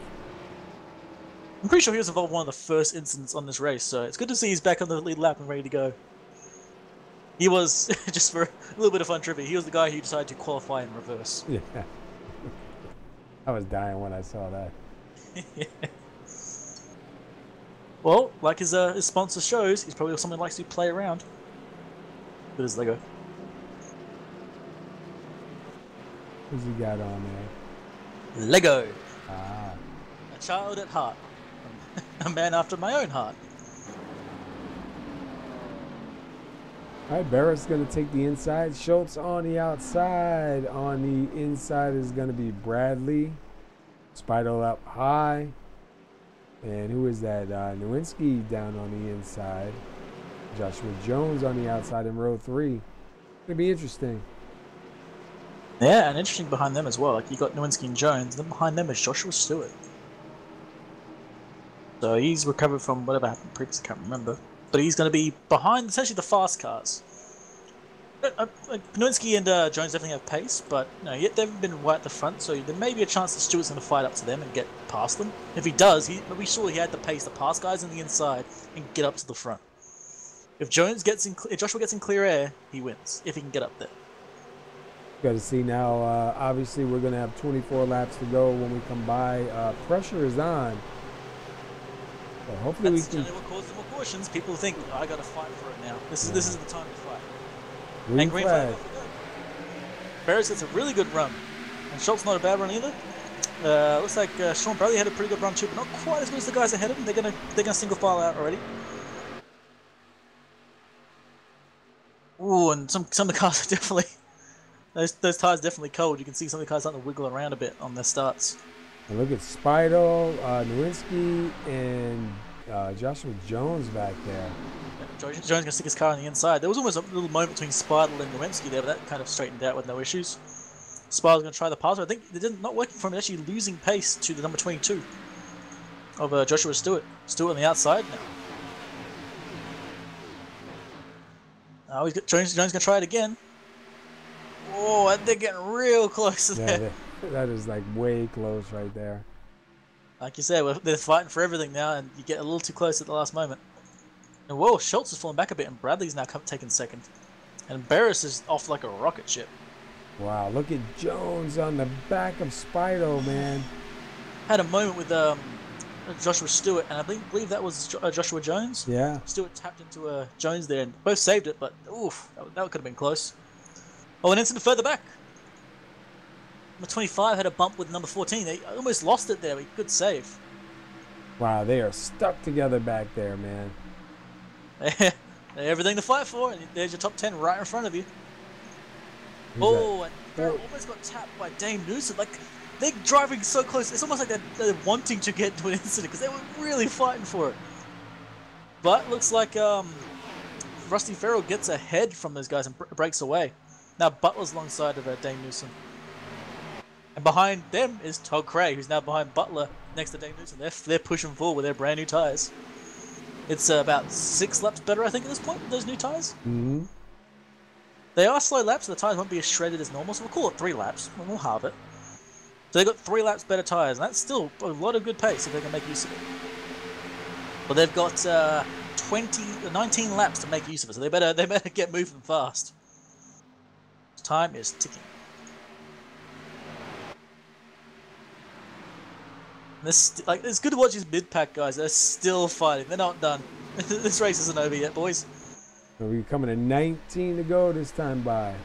I'm pretty sure he was involved in one of the first incidents on this race, so it's good to see he's back on the lead lap and ready to go. He was, just for a little bit of fun trivia, he was the guy who decided to qualify in reverse. Yeah. I was dying when I saw that. Yeah. Well, like his sponsor shows, he's probably someone who likes to play around with his Lego. Who's he got on there? Lego. Ah. A child at heart. A man after my own heart. All right, Barrett's going to take the inside. Schultz on the outside. On the inside is going to be Bradley. Spido up high. And who is that? Nowinski down on the inside. Joshua Jones on the outside in row 3. It's going to be interesting. Yeah, and interesting behind them as well. Like, you got Nowinski and Jones, and then behind them is Joshua Stewart. So he's recovered from whatever happened previously, I can't remember. But he's going to be behind essentially the fast cars. Nowinski and Jones definitely have pace, but no, yet they've been right at the front, so there may be a chance that Stewart's going to fight up to them and get past them. If he does, we saw he had the pace to pass guys on the inside and get up to the front. If Joshua gets in clear air, he wins, if he can get up there. Got to see now, obviously we're going to have 24 laps to go when we come by. Pressure is on. So hopefully That's we can... what causes more cautions. People think, oh, I got to fight for it now. This is the time to fight. Green flag. Off we go. Barris gets a really good run. And Schultz not a bad run either. Looks like Sean Bradley had a pretty good run too, but not quite as good as the guys ahead of him. They're gonna single file out already. Ooh, and some of the cars are definitely those tires definitely cold. You can see some of the cars starting to wiggle around a bit on their starts. And look at Spido, Nowinski, and Joshua Jones back there. Jones going to stick his car on the inside. There was almost a little moment between Spider and Nowinski there, but that kind of straightened out with no issues. Spider's going to try the pass, but I think it not working for him. Actually losing pace to the number 22 of Joshua Stewart. Stewart on the outside now. Jones going to try it again. Oh, they're getting real close to there. That is like way close right there. Like you said, they're fighting for everything now, and you get a little too close at the last moment. And whoa, Schultz is falling back a bit, and Bradley's now taking second. And Barris is off like a rocket ship. Wow, look at Jones on the back of Spido, man. Had a moment with Joshua Stewart, and I believe that was Joshua Jones. Yeah. Stewart tapped into Jones there, and both saved it, but oof, that could have been close. Oh, an incident further back. Number 25 had a bump with number 14. They almost lost it there. Good save. Wow, they are stuck together back there, man. Everything to fight for, and there's your top 10 right in front of you. Who's And Farrell almost got tapped by Dame Newsom. Like, they're driving so close. It's almost like they're wanting to get into an incident because they were really fighting for it. But looks like Rusty Farrell gets ahead from those guys and breaks away. Now Butler's alongside of Dame Newsom. And behind them is Todd Cray, who's now behind Butler next to Dame Newsom. They're pushing forward with their brand new tyres. It's about 6 laps better, I think, at this point, with those new tyres. Mm-hmm. They are slow laps, so the tyres won't be as shredded as normal, so we'll call it 3 laps. We'll halve it. So they've got 3 laps better tyres, and that's still a lot of good pace if they can make use of it. But they've got 19 laps to make use of it, so they better get moving fast. Time is ticking. It's good to watch these mid-pack guys. They're still fighting. They're not done. This race isn't over yet, boys. So we're coming to 19 to go this time by.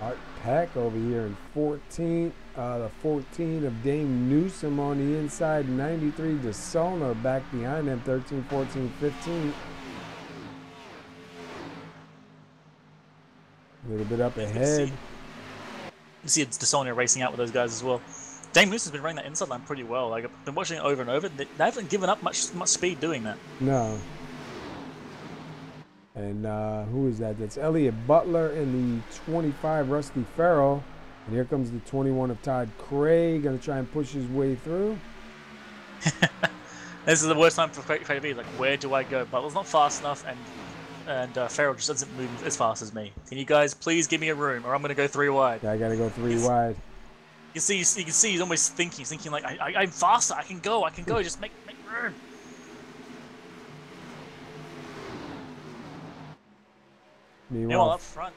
Art Pack over here in 14. The 14 of Dame Newsom on the inside. 93 DeSolner back behind them. 13, 14, 15. A little bit up ahead. You see DeSolner racing out with those guys as well. Dame Newsom's been running that inside line pretty well. Like, I've been watching it over and over. They haven't given up much speed doing that. No. And who is that? That's Elliott Butler and the 25 Rusty Farrell. And here comes the 21 of Todd Cray. Going to try and push his way through. This is the worst time for Cray to be. Like, where do I go? Butler's not fast enough, and Farrell just doesn't move as fast as me. Can you guys please give me a room, or I'm going to go 3 wide? Yeah, I got to go 3 wide. You can see he's almost thinking. He's thinking like, I'm faster. I can go. Just make room. Meanwhile, up front,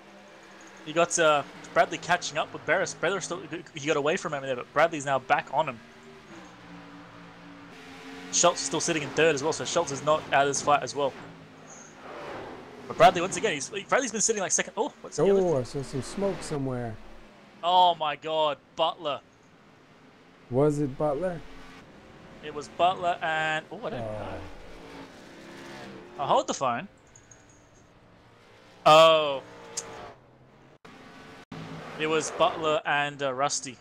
you got Bradley catching up with Barris. He got away from him there, but Bradley's now back on him. Schultz is still sitting in 3rd as well, so Schultz is not out of this fight as well. But Bradley, once again, Bradley's been sitting like 2nd. Oh, what's the other thing? I saw some smoke somewhere. Oh my God, Butler. Was it Butler? It was Butler and... Oh, I don't know. I'll hold the phone. Oh. It was Butler and Rusty.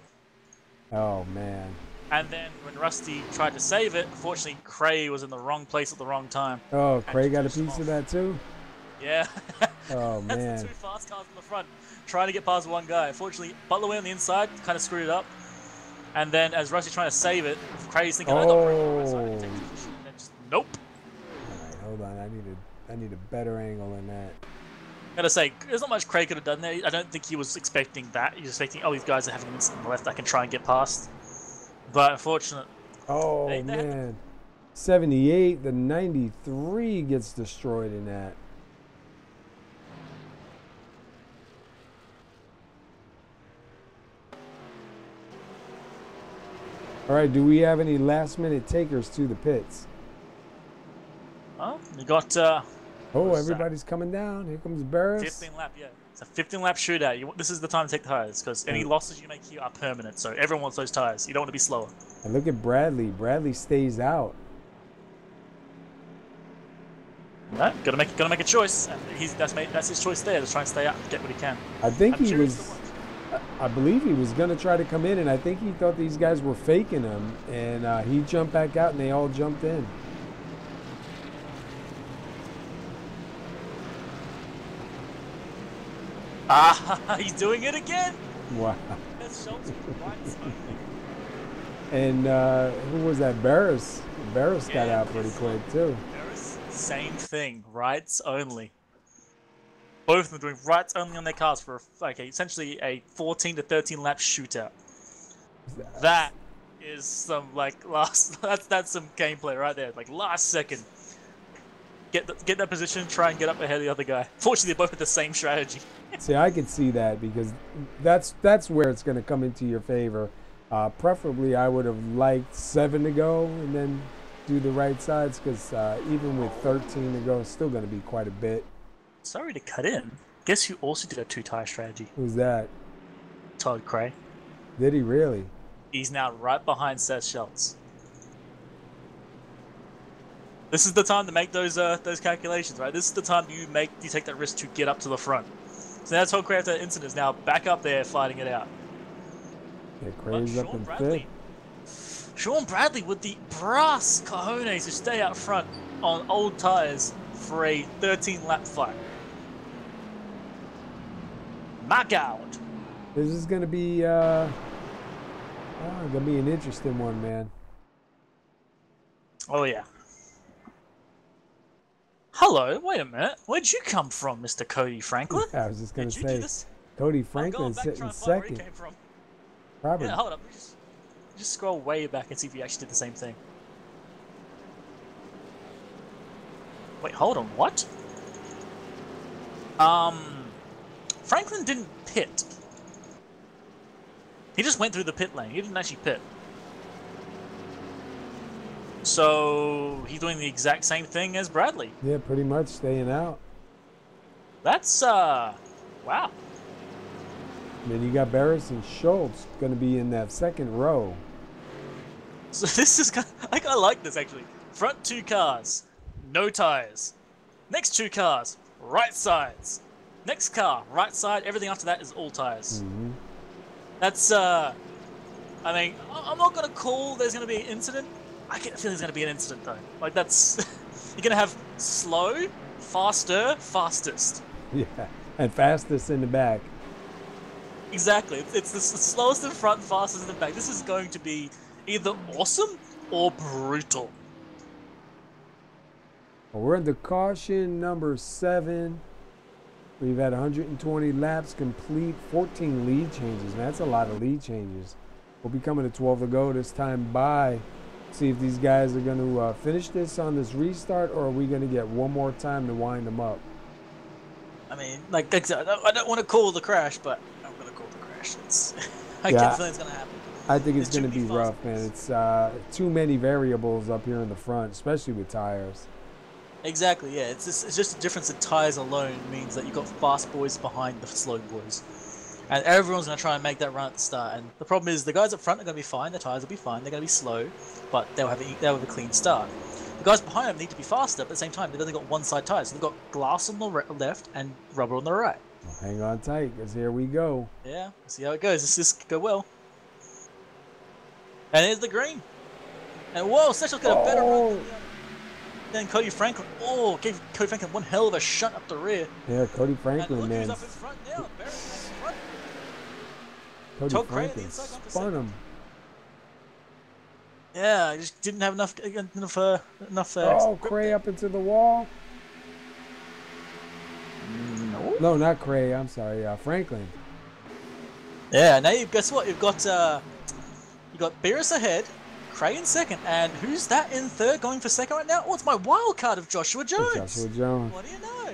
Oh, man. And then when Rusty tried to save it, unfortunately, Cray was in the wrong place at the wrong time. Oh, Cray got a piece of that too? Yeah. Oh, man. That's the 2 fast cars in the front, trying to get past one guy. Unfortunately, Butler went on the inside, kind of screwed it up. And then as Rusty's trying to save it, Cray's thinking, I got right, so I can take this position. And then just, nope. All right, hold on. I need a better angle than that. Gotta say, there's not much Craig could have done there. I don't think he was expecting that. He was expecting, oh, these guys are having an instant on the left. I can try and get past. But unfortunate. Oh, man. 78, the 93 gets destroyed in that. All right, do we have any last-minute takers to the pits? Oh, you got... oh, everybody's coming down. Here comes Barris. 15 lap, yeah. It's a 15-lap shootout. This is the time to take the tires, because any losses you make here are permanent, so everyone wants those tires. You don't want to be slower. And look at Bradley. Bradley stays out. No, gotta make a choice, and that's his choice there, to try and stay out and get what he can. I think I believe he was going to try to come in, and I think he thought these guys were faking him, and he jumped back out, and they all jumped in. Ah, he's doing it again! Wow. That's Schultz with rights only. And who was that? Barris. Barris got out pretty quick, too. Barris, same thing. Rights only. Both of them doing rights only on their cars for essentially a 14 to 13 lap shootout. That is some that's some gameplay right there. Like last second, get that position, try and get up ahead of the other guy. Fortunately, they both had the same strategy. See, I could see that because that's where it's going to come into your favor. Preferably, I would have liked 7 to go and then do the right sides because even with 13 to go, it's still going to be quite a bit. Sorry to cut in. Guess who also did a 2-tire strategy? Who's that? Todd Cray. Did he really? He's now right behind Seth Schultz. This is the time to make those calculations, right? This is the time you take that risk to get up to the front. So now Todd Cray after that incident is now back up there fighting it out. Yeah, Cray's up in fifth. Sean Bradley with the brass cojones to stay out front on old tires for a 13-lap fight. My God. This is gonna be an interesting one, man. Oh yeah. Hello, wait a minute. Where'd you come from, Mr. Cody Franklin? Yeah, I was just gonna say, Cody Franklin's sitting second. Robert. Yeah, hold up. Just scroll way back and see if you actually did the same thing. Wait, hold on. What? Franklin didn't pit. He just went through the pit lane. He didn't actually pit. So he's doing the exact same thing as Bradley. Yeah, pretty much staying out. That's wow. Then you got Barris and Schultz going to be in that second row. So this is I like this actually. Front two cars, no tires. Next two cars, right sides. Next car, right side. Everything after that is all tires. Mm-hmm. That's I mean, I'm not gonna call there's gonna be an incident. I get the feeling there's gonna be an incident though. Like that's you're gonna have slow, faster, fastest. Yeah, and fastest in the back. Exactly. It's the slowest in front, fastest in the back. This is going to be either awesome or brutal. Well, we're into caution number 7. We've had 120 laps complete, 14 lead changes. Man, that's a lot of lead changes. We'll be coming to 12 to go this time by. See if these guys are going to finish this on this restart, or are we going to get one more time to wind them up? I mean, like I don't want to call the crash, but I'm going to call the crash. I get the feeling it's going to happen. I think it's going to be rough, man. It's too many variables up here in the front, especially with tires. Exactly, yeah. It's just the difference in tires alone means that you've got fast boys behind the slow boys. And everyone's going to try and make that run at the start. And the problem is the guys up front are going to be fine. The tires will be fine. They're going to be slow, but they'll have a clean start. The guys behind them need to be faster, but at the same time, they've only got one side tires. So they've got glass on the left and rubber on the right. Well, hang on tight, because here we go. Yeah, see how it goes. This just go well. And here's the green. And whoa, Session's got a better run than Cody Franklin. Oh, gave Cody Franklin one hell of a shunt up the rear. Yeah, Cody Franklin, and look man. Who's up in front now. Barrett's in front. Cody Franklin spun him. Yeah, I just didn't have enough. Oh, Cray up into the wall. No, not Cray. I'm sorry, Franklin. Yeah, now guess what? You've got Beerus ahead, Cray in second, and who's that in third going for second right now? Oh, it's my wild card of Joshua Jones. Joshua Jones. What do you know?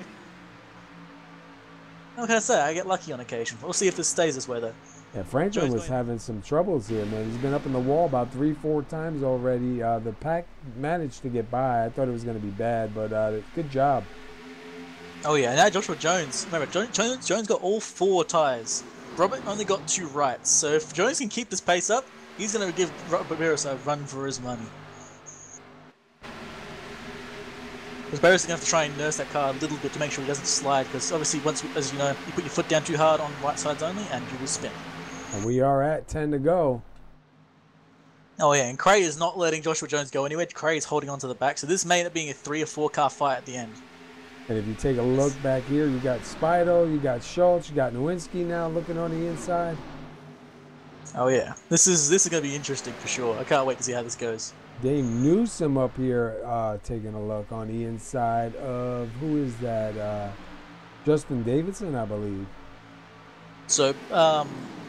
What can I say? I get lucky on occasion. We'll see if this stays this way though. Yeah, Franklin was having some troubles here, man. He's been up in the wall about 3-4 times already. The pack managed to get by. I thought it was going to be bad, but good job. Oh yeah, now Joshua Jones. Remember, Jones got all 4 tires. Robert only got 2 rights. So if Jones can keep this pace up, he's going to give Robert Barris a run for his money. Because Barris is going to have to try and nurse that car a little bit to make sure he doesn't slide. Because obviously, once, as you know, you put your foot down too hard on right sides only, and you will spin. And we are at 10 to go. Oh yeah, and Cray is not letting Joshua Jones go anywhere. Cray is holding on to the back, so this may end up being a 3 or 4 car fight at the end. And if you take a look back here, you got Spido, you got Schultz, you got Nowinski now looking on the inside. Oh yeah, this is going to be interesting for sure. I can't wait to see how this goes. Dave Newsom up here taking a look on the inside of, who is that? Justin Davidson, I believe. So,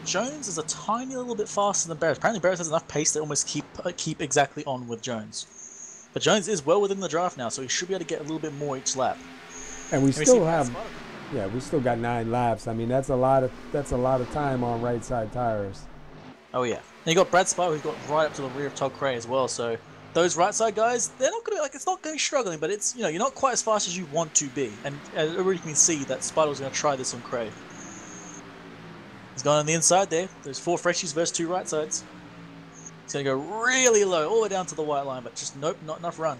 Jones is a tiny little bit faster than Barris. Apparently Barris has enough pace to almost keep exactly on with Jones. But Jones is well within the draft now, so he should be able to get a little bit more each lap. And we still have, yeah, we still got 9 laps. I mean, that's a lot of time on right side tires. Oh yeah. And you got Brad Spider, who's got right up to the rear of Todd Cray as well. So those right side guys, they're not going to it's not going to be struggling, but it's, you know, you're not quite as fast as you want to be. And already you can see that Spider was going to try this on Cray. He's gone on the inside there. There's 4 freshies versus 2 right sides. He's going to go really low, all the way down to the white line, but just nope, not enough run.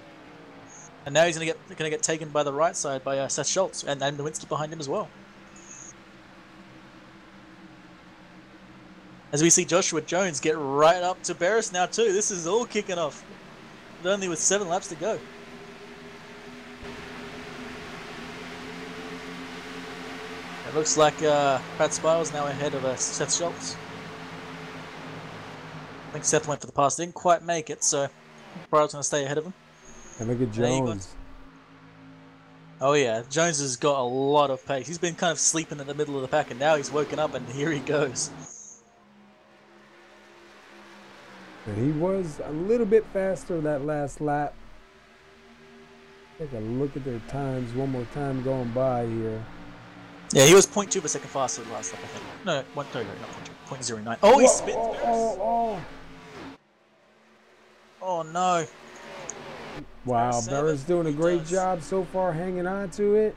And now he's going to get taken by the right side by Seth Schultz, and Nowinski behind him as well. As we see Joshua Jones get right up to Barris now too. This is all kicking off, only with 7 laps to go. It looks like Brad Spiles now ahead of Seth Schultz. I think Seth went for the pass, didn't quite make it, so Spiles going to stay ahead of him. And look at Jones. Oh yeah, Jones has got a lot of pace. He's been kind of sleeping in the middle of the pack, and now he's woken up, and here he goes. And he was a little bit faster that last lap. Take a look at their times one more time going by here. Yeah, he was 0.2 per second faster the last lap, I think. No, not 0.09. Oh, he spins. Oh no. Wow, Barris doing a great job so far hanging on to it.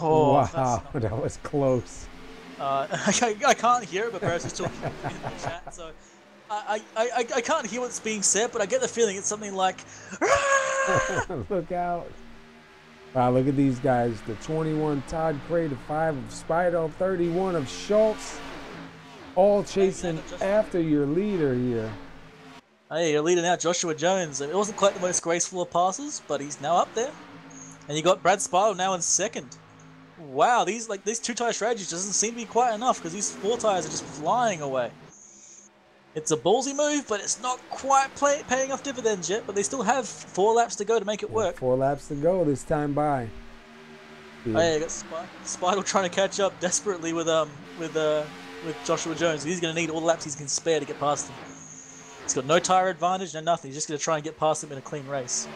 Oh, wow, that was close. I can't hear it, but Barris is talking in the chat, so I can't hear what's being said, but I get the feeling it's something like, look out. Wow, look at these guys. The 21 Todd Cray, the 5 of Spido, 31 of Schultz, all chasing after your leader here. Hey, your leader now, Joshua Jones. It wasn't quite the most graceful of passes, but he's now up there. And you got Brad Spiral now in second. Wow, these 2-tire strategies doesn't seem to be quite enough because these 4 tires are just flying away. It's a ballsy move, but it's not quite paying off dividends yet. But they still have 4 laps to go to make it work. 4 laps to go this time by. Yeah. Oh yeah, you got Spiral trying to catch up desperately with Joshua Jones. He's going to need all the laps he can spare to get past him. He's got no tire advantage, no nothing. He's just going to try and get past him in a clean race.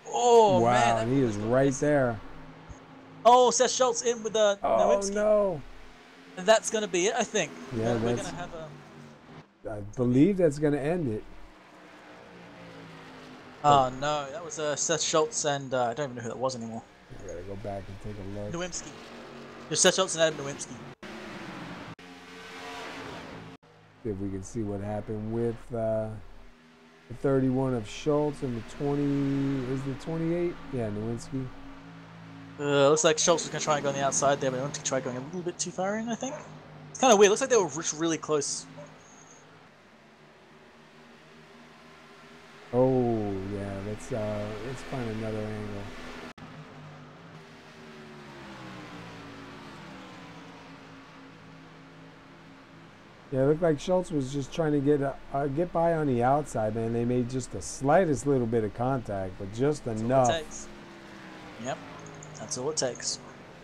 Oh wow, man, he is right there. Oh, Seth Schultz in with the Nowinski. No. And that's going to be it, I think. Yeah, we're going to have a... I believe that's going to end it. Oh no, that was Seth Schultz and I don't even know who that was anymore. I got to go back and take a look. Nowinski. There's Seth Schultz and Adam Nowinski. See if we can see what happened with the 31 of Schultz and the 20, is the 28? Yeah, Nowinski. Looks like Schultz was going to try and go on the outside there, but Nowinski tried going a little bit too far in, I think. It's kind of weird. Looks like they were really close. Oh, yeah, let's find another angle. Yeah, it looked like Schultz was just trying to get by on the outside, man. They made just the slightest little bit of contact, but just enough. That's all it takes. Yep, that's all it takes.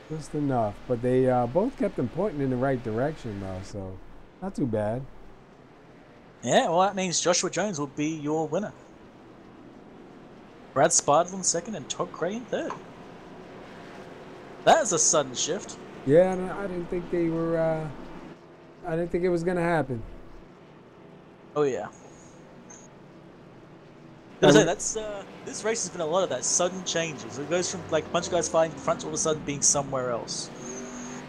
Just enough, but they both kept them pointing in the right direction, though, so not too bad. Yeah, well, that means Joshua Jones will be your winner. Brad Spartle in second and Todd Cray in third. That is a sudden shift. Yeah, I didn't think they were... I didn't think it was going to happen. Oh, yeah. I say, that's, this race has been a lot of that, sudden changes. It goes from like a bunch of guys fighting the front to all of a sudden being somewhere else.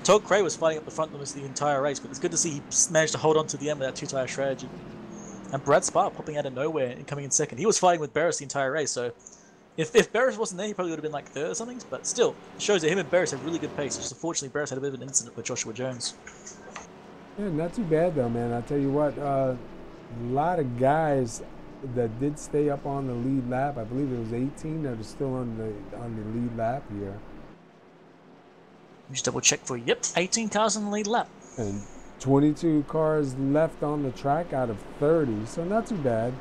Todd Cray was fighting up the front almost the entire race, but it's good to see he managed to hold on to the end with that 2-tire strategy. And Brad Spartle popping out of nowhere and coming in second. He was fighting with Barris the entire race, so if Barris wasn't there, he probably would have been like third or something, but still, it shows that him and Barris have really good pace. Just unfortunately, Barris had a bit of an incident with Joshua Jones. Yeah, not too bad though, man. I tell you what, a lot of guys that did stay up on the lead lap. I believe it was 18 that are still on the lead lap here. Just double check for you. Yep, 18 cars on the lead lap. And 22 cars left on the track out of 30, so not too bad.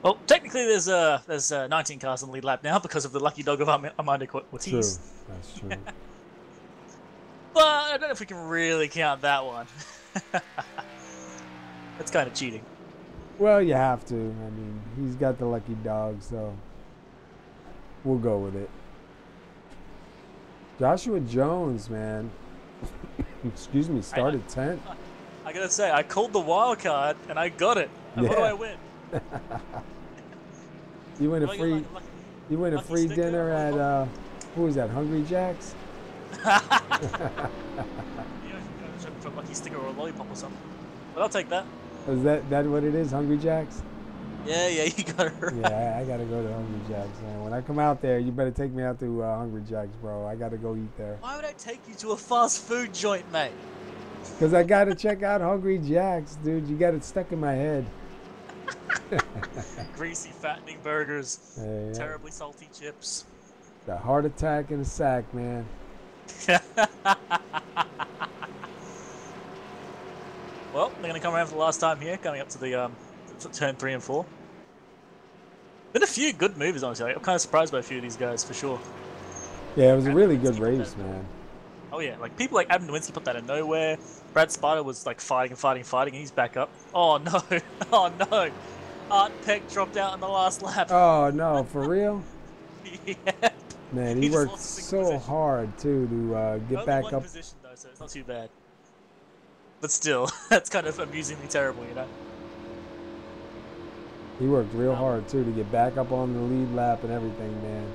Well, technically there's 19 cars on the lead lap now because of the lucky dog of Armando Ortiz. True, that's true. But I don't know if we can really count that one. That's kind of cheating. Well, you have to. I mean, he's got the lucky dog, so we'll go with it. Joshua Jones, man. Excuse me, started 10th. I gotta say, I called the wild card and I got it. And what do I win? You win a free dinner at Who is that? Hungry Jacks? For a lucky sticker or a lollipop or something. But I'll take that. Is that what it is? Hungry Jacks? Yeah, you got it right. Yeah, I gotta go to Hungry Jacks, man. When I come out there, you better take me out to Hungry Jacks, bro. I gotta go eat there. Why would I take you to a fast food joint, mate? Because I gotta check out Hungry Jacks, dude. You got it stuck in my head. Greasy, fattening burgers. Yeah. Terribly salty chips. The heart attack in a sack, man. Well, they're going to come around for the last time here, coming up to the turn 3 and 4. Been a few good movies, honestly. I'm kind of surprised by a few of these guys, for sure. Yeah, it was a really good race, man. Oh yeah, like people like Adam Nowinski put that in nowhere. Brad Spider was like fighting, and he's back up. Oh no, oh no. Art Peck dropped out in the last lap. Oh no, for real? Yeah. Man, he worked so hard too to get only back one up. Position though, so it's not too bad. But still, that's kind of amusingly terrible, you know. He worked real hard too to get back up on the lead lap and everything, man.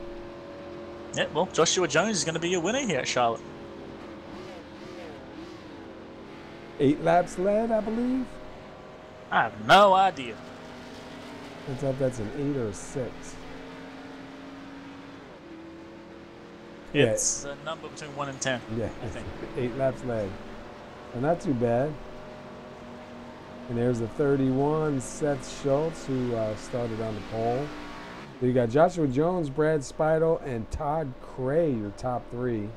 Yeah, well, Joshua Jones is going to be a winner here at Charlotte. 8 laps led, I believe. I have no idea. I thought that's an 8 or a 6. It's a number between 1 and 10. Yeah, I think 8 laps led. Well, not too bad. And there's the 31, Seth Schultz, who started on the pole. So you got Joshua Jones, Brad Speidel, and Todd Cray, your top 3.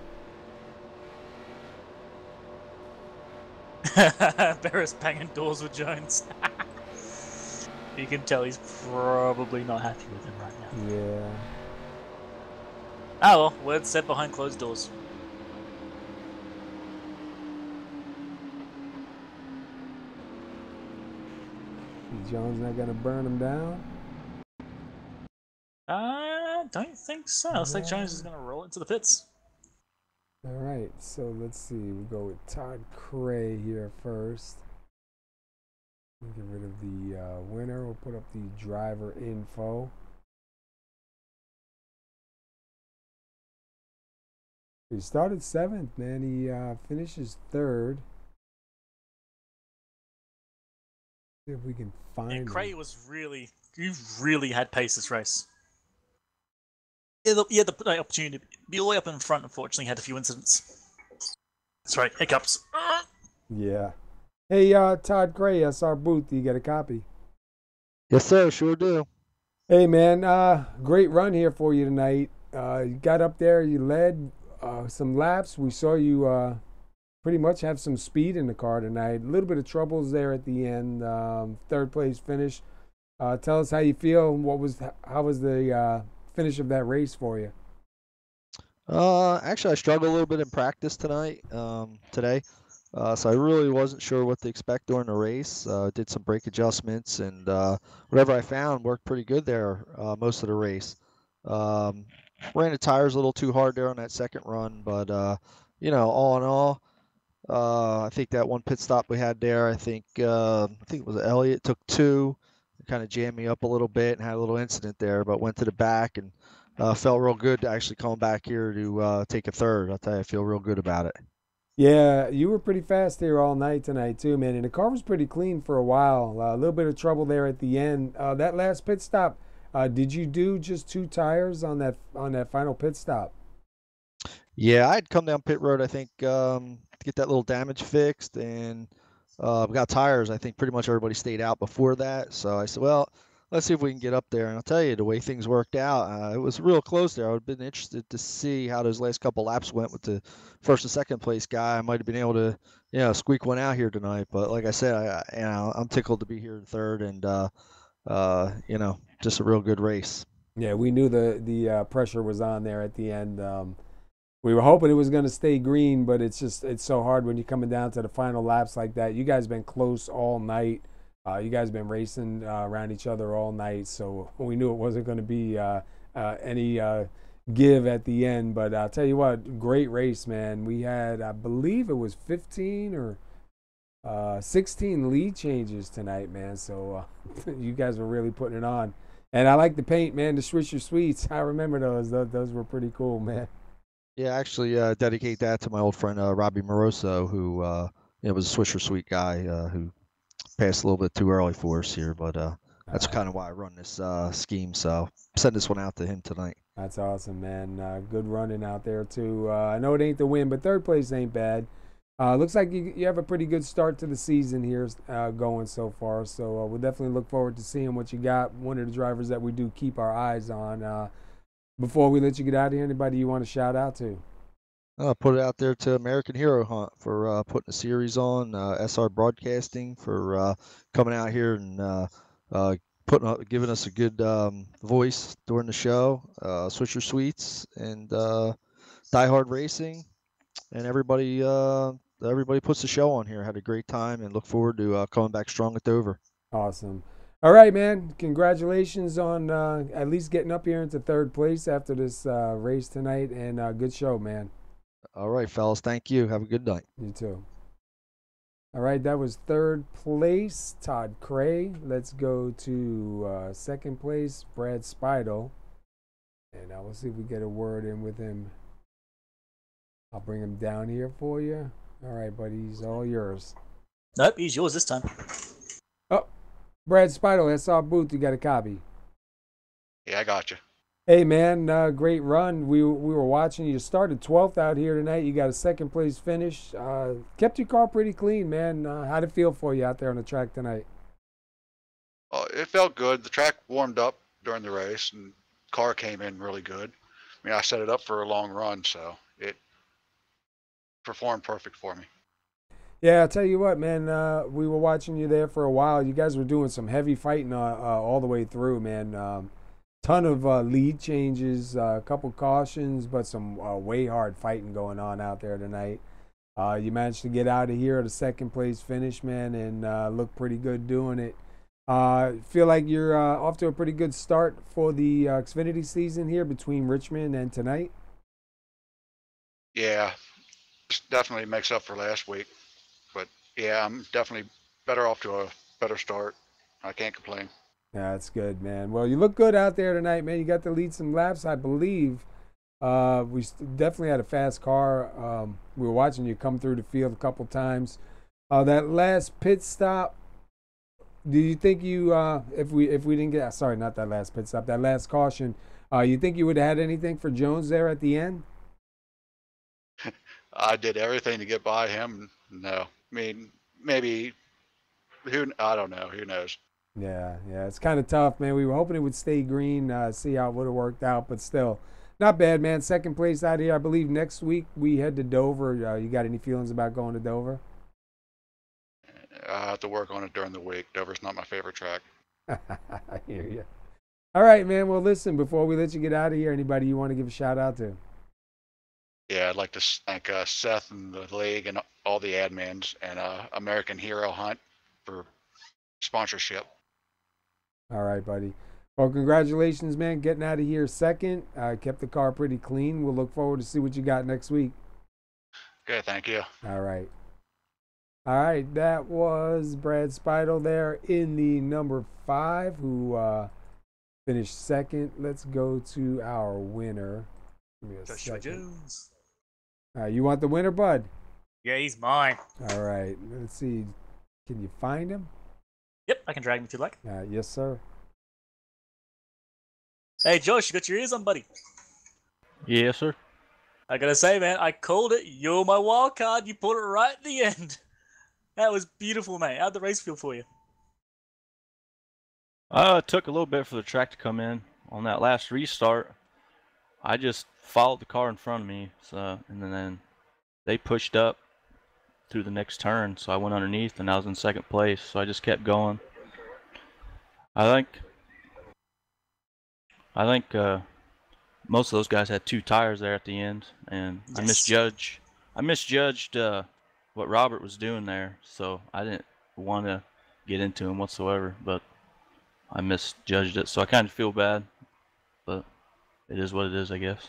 Barris banging doors with Jones. You can tell he's probably not happy with him right now. Yeah. Oh well, words said behind closed doors. Jones not gonna burn him down? I don't think so. Looks like Jones is gonna roll into the pits. All right, so let's see. We go with Todd Cray here first. Get rid of the winner. We'll put up the driver info. He started 7th, man. He finishes 3rd. See if we can find him. Cray was he really had pace this race. He had the opportunity to be all the way up in front. Unfortunately, had a few incidents. That's right, hiccups. Yeah. Hey, Todd Cray, SR Booth, you got a copy? Yes, sir, sure do. Hey, man, great run here for you tonight. You got up there, you led some laps. We saw you pretty much have some speed in the car tonight. A little bit of troubles there at the end. 3rd place finish. Tell us how you feel. How was the finish of that race for you? Actually, I struggled a little bit in practice today. So I really wasn't sure what to expect during the race. Did some brake adjustments, and whatever I found worked pretty good there most of the race. Ran the tires a little too hard there on that second run, but you know, all in all, I think that one pit stop we had there, I think it was Elliott, took 2, kind of jammed me up a little bit and had a little incident there, but went to the back and felt real good to actually come back here to take a 3rd. I'll tell you, I feel real good about it. Yeah, you were pretty fast here all night tonight too, man. And the car was pretty clean for a while. A little bit of trouble there at the end. That last pit stop, did you do just 2 tires on that final pit stop? Yeah, I'd come down pit road, I think, to get that little damage fixed, and we got tires. I think pretty much everybody stayed out before that. So I said, well, let's see if we can get up there. And I'll tell you, the way things worked out, it was real close there. I would have been interested to see how those last couple laps went with the 1st and 2nd place guy. I might have been able to, squeak one out here tonight. But like I said, I'm tickled to be here in 3rd, and just a real good race. Yeah, we knew the pressure was on there at the end. We were hoping it was going to stay green, but it's so hard when you're coming down to the final laps like that. You guys been close all night. You guys been racing around each other all night, so we knew it wasn't going to be any give at the end. But I'll tell you what, great race, man. We had, I believe it was 15 or 16 lead changes tonight, man. So you guys were really putting it on. And I like the paint, man, the Swisher Sweets. I remember those. Those were pretty cool, man. Yeah, actually, dedicate that to my old friend Robbie Moroso, who was a Swisher Sweet guy who passed a little bit too early for us here. But that's kind of why I run this scheme. So send this one out to him tonight. That's awesome, man. Good running out there too. I know it ain't the win, but third place ain't bad. Looks like you have a pretty good start to the season here going so far. So we'll definitely look forward to seeing what you got. One of the drivers that we do keep our eyes on. Before we let you get out of here, anybody you want to shout out to? I'll put it out there to American Hero Hunt for putting a series on, SR Broadcasting for coming out here and giving us a good voice during the show, Swisher Sweets and DieHard Racing, and everybody puts the show on here. Had a great time and look forward to coming back strong at Dover. Awesome. All right, man. Congratulations on at least getting up here into third place after this race tonight, and good show, man. All right, fellas. Thank you. Have a good night. You too. All right, that was third place, Todd Cray. Let's go to second place, Brad Speidel. And I will see if we get a word in with him. I'll bring him down here for you. All right, buddy, he's all yours. Nope, he's yours this time. Oh, Brad Speidel, that's our booth. You got a copy. Yeah, I got you. Hey, man, great run. We were watching. You started 12th out here tonight. You got a second place finish. Kept your car pretty clean, man. How'd it feel for you out there on the track tonight? It felt good. The track warmed up during the race, and the car came in really good. I mean, I set it up for a long run, so it performed perfect for me. Yeah, I'll tell you what, man. We were watching you there for a while. You guys were doing some heavy fighting all the way through, man. Ton of lead changes, a couple cautions, but some way hard fighting going on out there tonight. You managed to get out of here at a second place finish, man, and look pretty good doing it. Feel like you're off to a pretty good start for the Xfinity season here between Richmond and tonight. Yeah, definitely makes up for last week. But yeah, I'm definitely better off to a better start. I can't complain. Yeah, that's good, man. Well, you look good out there tonight, man. You got to lead some laps, I believe. We definitely had a fast car. We were watching you come through the field a couple times. That last pit stop, do you think you, if we didn't get, sorry, not that last pit stop, that last caution, you think you would have had anything for Jones there at the end? I did everything to get by him. No, I mean, maybe, I don't know. Who knows? Yeah, it's kind of tough, man. We were hoping it would stay green, see how it would have worked out, but still, not bad, man. Second place out here. I believe next week we head to Dover. You got any feelings about going to Dover? I have to work on it during the week. Dover's not my favorite track. I hear you. All right, man. Well, listen, before we let you get out of here, anybody you want to give a shout out to? Yeah, I'd like to thank Seth and the league and all the admins and American Hero Hunt for sponsorship. All right, buddy. Well, congratulations, man. Getting out of here second. Kept the car pretty clean. We'll look forward to see what you got next week. Okay, thank you. All right. All right, that was Brad Speidel there in the number 5 who finished second. Let's go to our winner. Give me a Joshua second. Jones. You want the winner, bud? Yeah, he's mine. All right. Let's see. Can you find him? Yep, I can drag him if you like. Yes, sir. Hey, Josh, you got your ears on, buddy? Yes, sir. I gotta say, man, I called it. You're my wild card. You put it right at the end. That was beautiful, mate. How'd the race feel for you? It took a little bit for the track to come in on that last restart. I just followed the car in front of me, and then they pushed up through the next turn, so I went underneath and I was in second place, so I just kept going. I think most of those guys had 2 tires there at the end, and Yes. I misjudged what Robert was doing there, so I didn't want to get into him whatsoever, but I misjudged it, so I kind of feel bad, but it is what it is, I guess.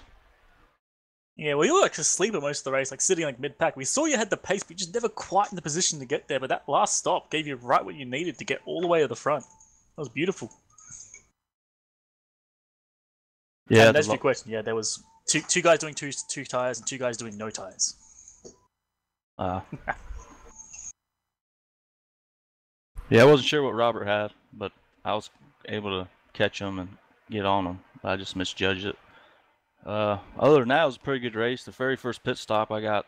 Yeah, well, you were like asleep at most of the race, like sitting like mid-pack. We saw you had the pace, but you just never quite in the position to get there. But that last stop gave you right what you needed to get all the way to the front. That was beautiful. Yeah, And that's your question. Yeah, there was Two guys doing two tires and two guys doing no tires. Yeah, I wasn't sure what Robert had, but I was able to catch him and get on him. I just misjudged it. Other than that, it was a pretty good race. The very first pit stop, I got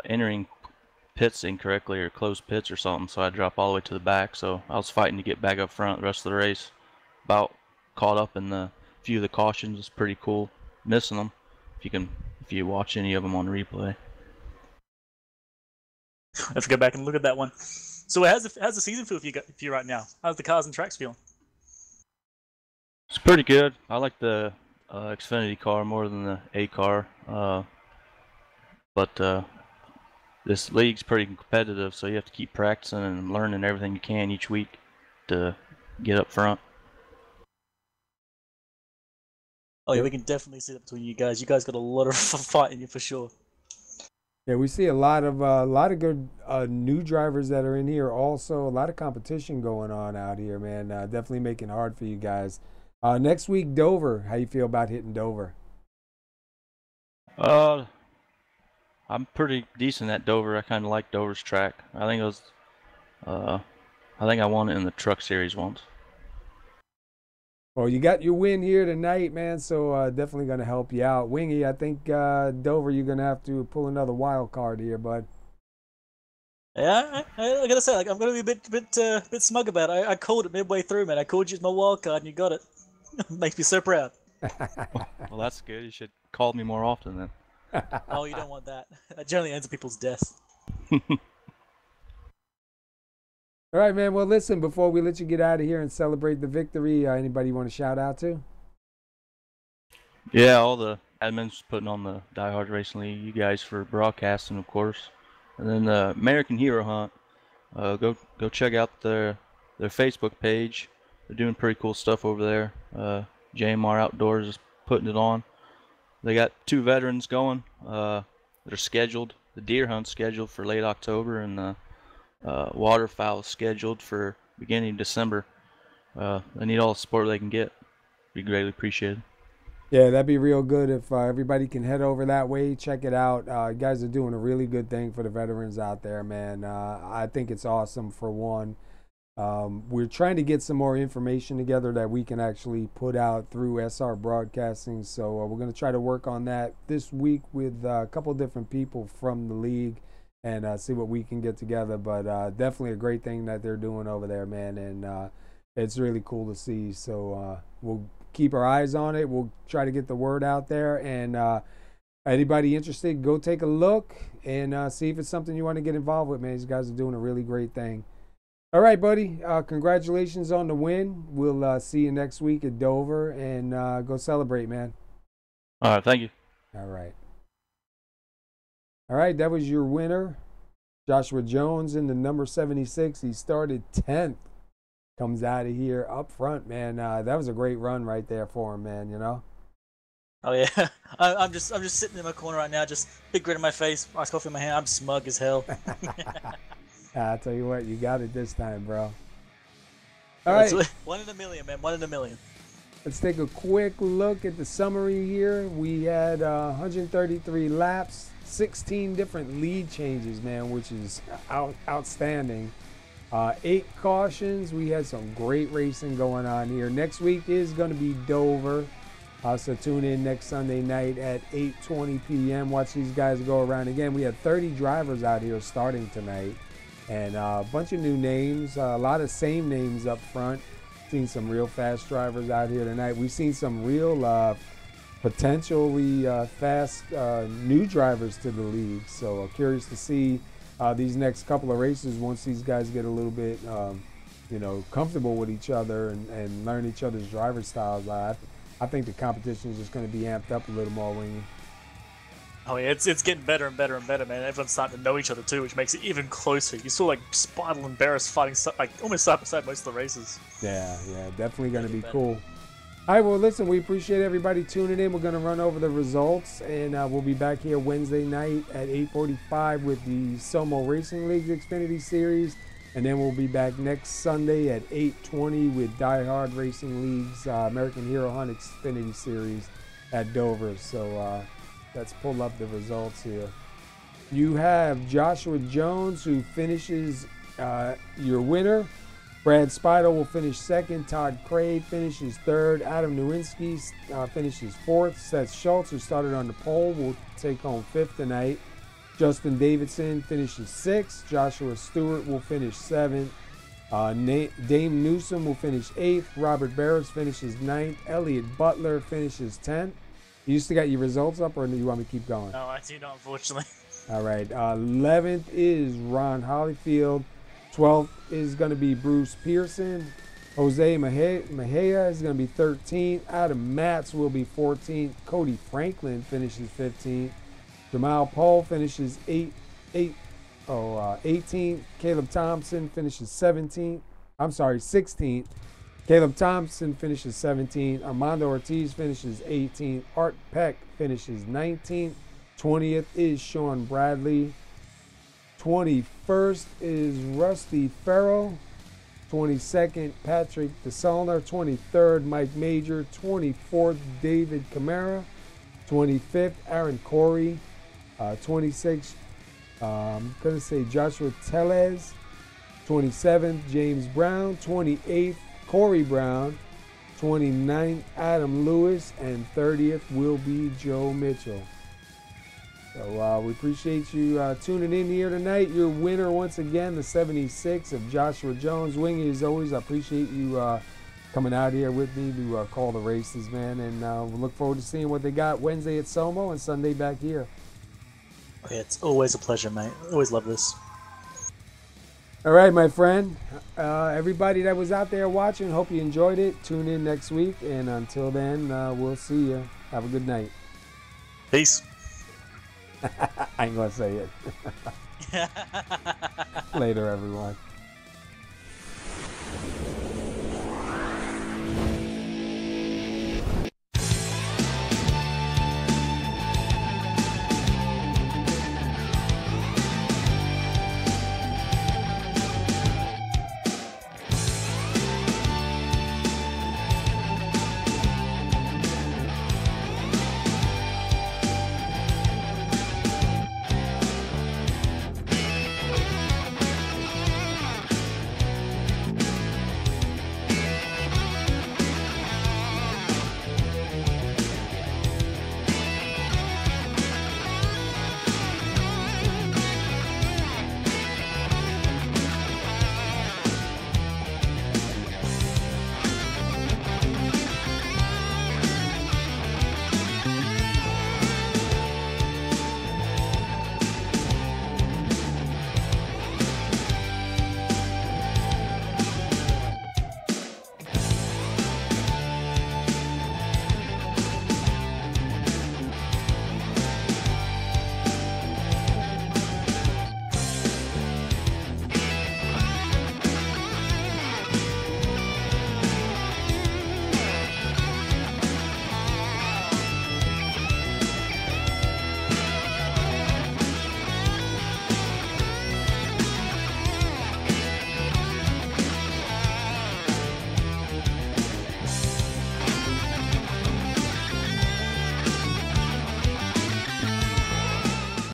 entering pits incorrectly or closed pits or something, so I dropped all the way to the back. So I was fighting to get back up front the rest of the race. About caught up in the few of the cautions. It's pretty cool missing them if you watch any of them on replay. I have to go back and look at that one. So how's the season feel for you right now? How's the cars and tracks feeling? It's pretty good. I like the Xfinity car more than the A car, but this league's pretty competitive, so you have to keep practicing and learning everything you can each week to get up front. Oh yeah, we can definitely see that between you guys. You guys got a lot of fight in you for sure. Yeah, we see a lot of good new drivers that are in here. Also, a lot of competition going on out here, man. Definitely making it hard for you guys. Next week, Dover. How you feel about hitting Dover? I'm pretty decent at Dover. I kind of like Dover's track. I think I won it in the Truck Series once. Well, you got your win here tonight, man, so definitely going to help you out. Wingy, I think Dover, you're going to have to pull another wild card here, bud. Yeah, I gotta say, like, I'm gonna be a bit smug about it. I called it midway through, man. I called you as my wild card, and you got it. Makes me so proud. Well, that's good. You should call me more often then. Oh, you don't want that. That generally ends in people's deaths. All right, man. Well, listen, before we let you get out of here and celebrate the victory, anybody you want to shout out to? Yeah, all the admins putting on the DieHard Racing League, you guys for broadcasting, of course. And then the American Hero Hunt, go check out their Facebook page. They're doing pretty cool stuff over there. JMR Outdoors is putting it on. They got 2 veterans going that are scheduled. The deer hunt's scheduled for late October, and the waterfowl is scheduled for beginning of December. They need all the support they can get. Be greatly appreciated. Yeah, that'd be real good if everybody can head over that way, check it out. You guys are doing a really good thing for the veterans out there, man. I think it's awesome, for one. We're trying to get some more information together that we can actually put out through SR Broadcasting, so we're going to try to work on that this week with a couple different people from the league and see what we can get together. But definitely a great thing that they're doing over there, man, and it's really cool to see. So we'll keep our eyes on it. We'll try to get the word out there, and anybody interested, go take a look and see if it's something you want to get involved with, man. These guys are doing a really great thing. All right, buddy. Congratulations on the win. We'll see you next week at Dover, and go celebrate, man. All right, thank you. All right. All right, that was your winner, Joshua Jones, in the number 76. He started 10th. Comes out of here up front, man. That was a great run right there for him, man, you know? Oh yeah, I'm just sitting in my corner right now, just big grin on my face, ice coffee in my hand. I'm smug as hell. I'll tell you what, you got it this time, bro. All right. 1 in a million, man. 1 in a million. Let's take a quick look at the summary here. We had 133 laps, 16 different lead changes, man, which is outstanding. 8 cautions. We had some great racing going on here. Next week is going to be Dover. So tune in next Sunday night at 8:20 p.m. Watch these guys go around again. We had 30 drivers out here starting tonight. And a bunch of new names, a lot of same names up front. Seen some real fast drivers out here tonight. We've seen some real potentially fast new drivers to the league. So curious to see these next couple of races once these guys get a little bit, comfortable with each other and learn each other's driver styles. I think the competition is just going to be amped up a little more, Wingy. Oh yeah, it's getting better and better and better, man. Everyone's starting to know each other too, which makes it even closer. You saw like Spital and Barris fighting like almost side by side most of the races. Yeah, definitely going to be cool. All right, well, listen, we appreciate everybody tuning in. We're going to run over the results, and we'll be back here Wednesday night at 8:45 with the Somo Racing League Xfinity Series, and then we'll be back next Sunday at 8:20 with DieHard Racing League's American Hero Hunt Xfinity Series. at Dover. So let's pull up the results here. You have Joshua Jones, who finishes your winner. Brad Spidel will finish second. Todd Craig finishes third. Adam Nowinski finishes fourth. Seth Schultz, who started on the pole, will take home fifth tonight. Justin Davidson finishes sixth. Joshua Stewart will finish seventh. Dame Newsom will finish eighth. Robert Barris finishes ninth. Elliot Butler finishes 10th. You still got your results up, or do you want me to keep going? No, I do not, unfortunately. All right. 11th is Ron Hollyfield. 12th is going to be Bruce Pearson. Jose Mejia is going to be 13th. Adam Matz will be 14th. Cody Franklin finishes 15th. Jamal Paul finishes 18th. Caleb Thompson finishes 17th. I'm sorry, 16th. Caleb Thompson finishes 17th. Armando Ortiz finishes 18th. Art Peck finishes 19th. 20th is Sean Bradley. 21st is Rusty Farrell. 22nd, Patrick DeSalner. 23rd, Mike Major. 24th, David Camara. 25th, Aaron Corey. 26th, I'm going to say Joshua Tellez. 27th, James Brown. 28th, Corey Brown. 29th, Adam Lewis. And 30th will be Joe Mitchell. So we appreciate you tuning in here tonight. Your winner, once again, the 76 of Joshua Jones. Wingy, as always, I appreciate you coming out here with me to call the races, man. And we look forward to seeing what they got Wednesday at Somo and Sunday back here. It's always a pleasure, mate. Always love this. All right, my friend. Everybody that was out there watching, hope you enjoyed it. Tune in next week. And until then, we'll see you. Have a good night. Peace. I ain't going to say it. Later, everyone.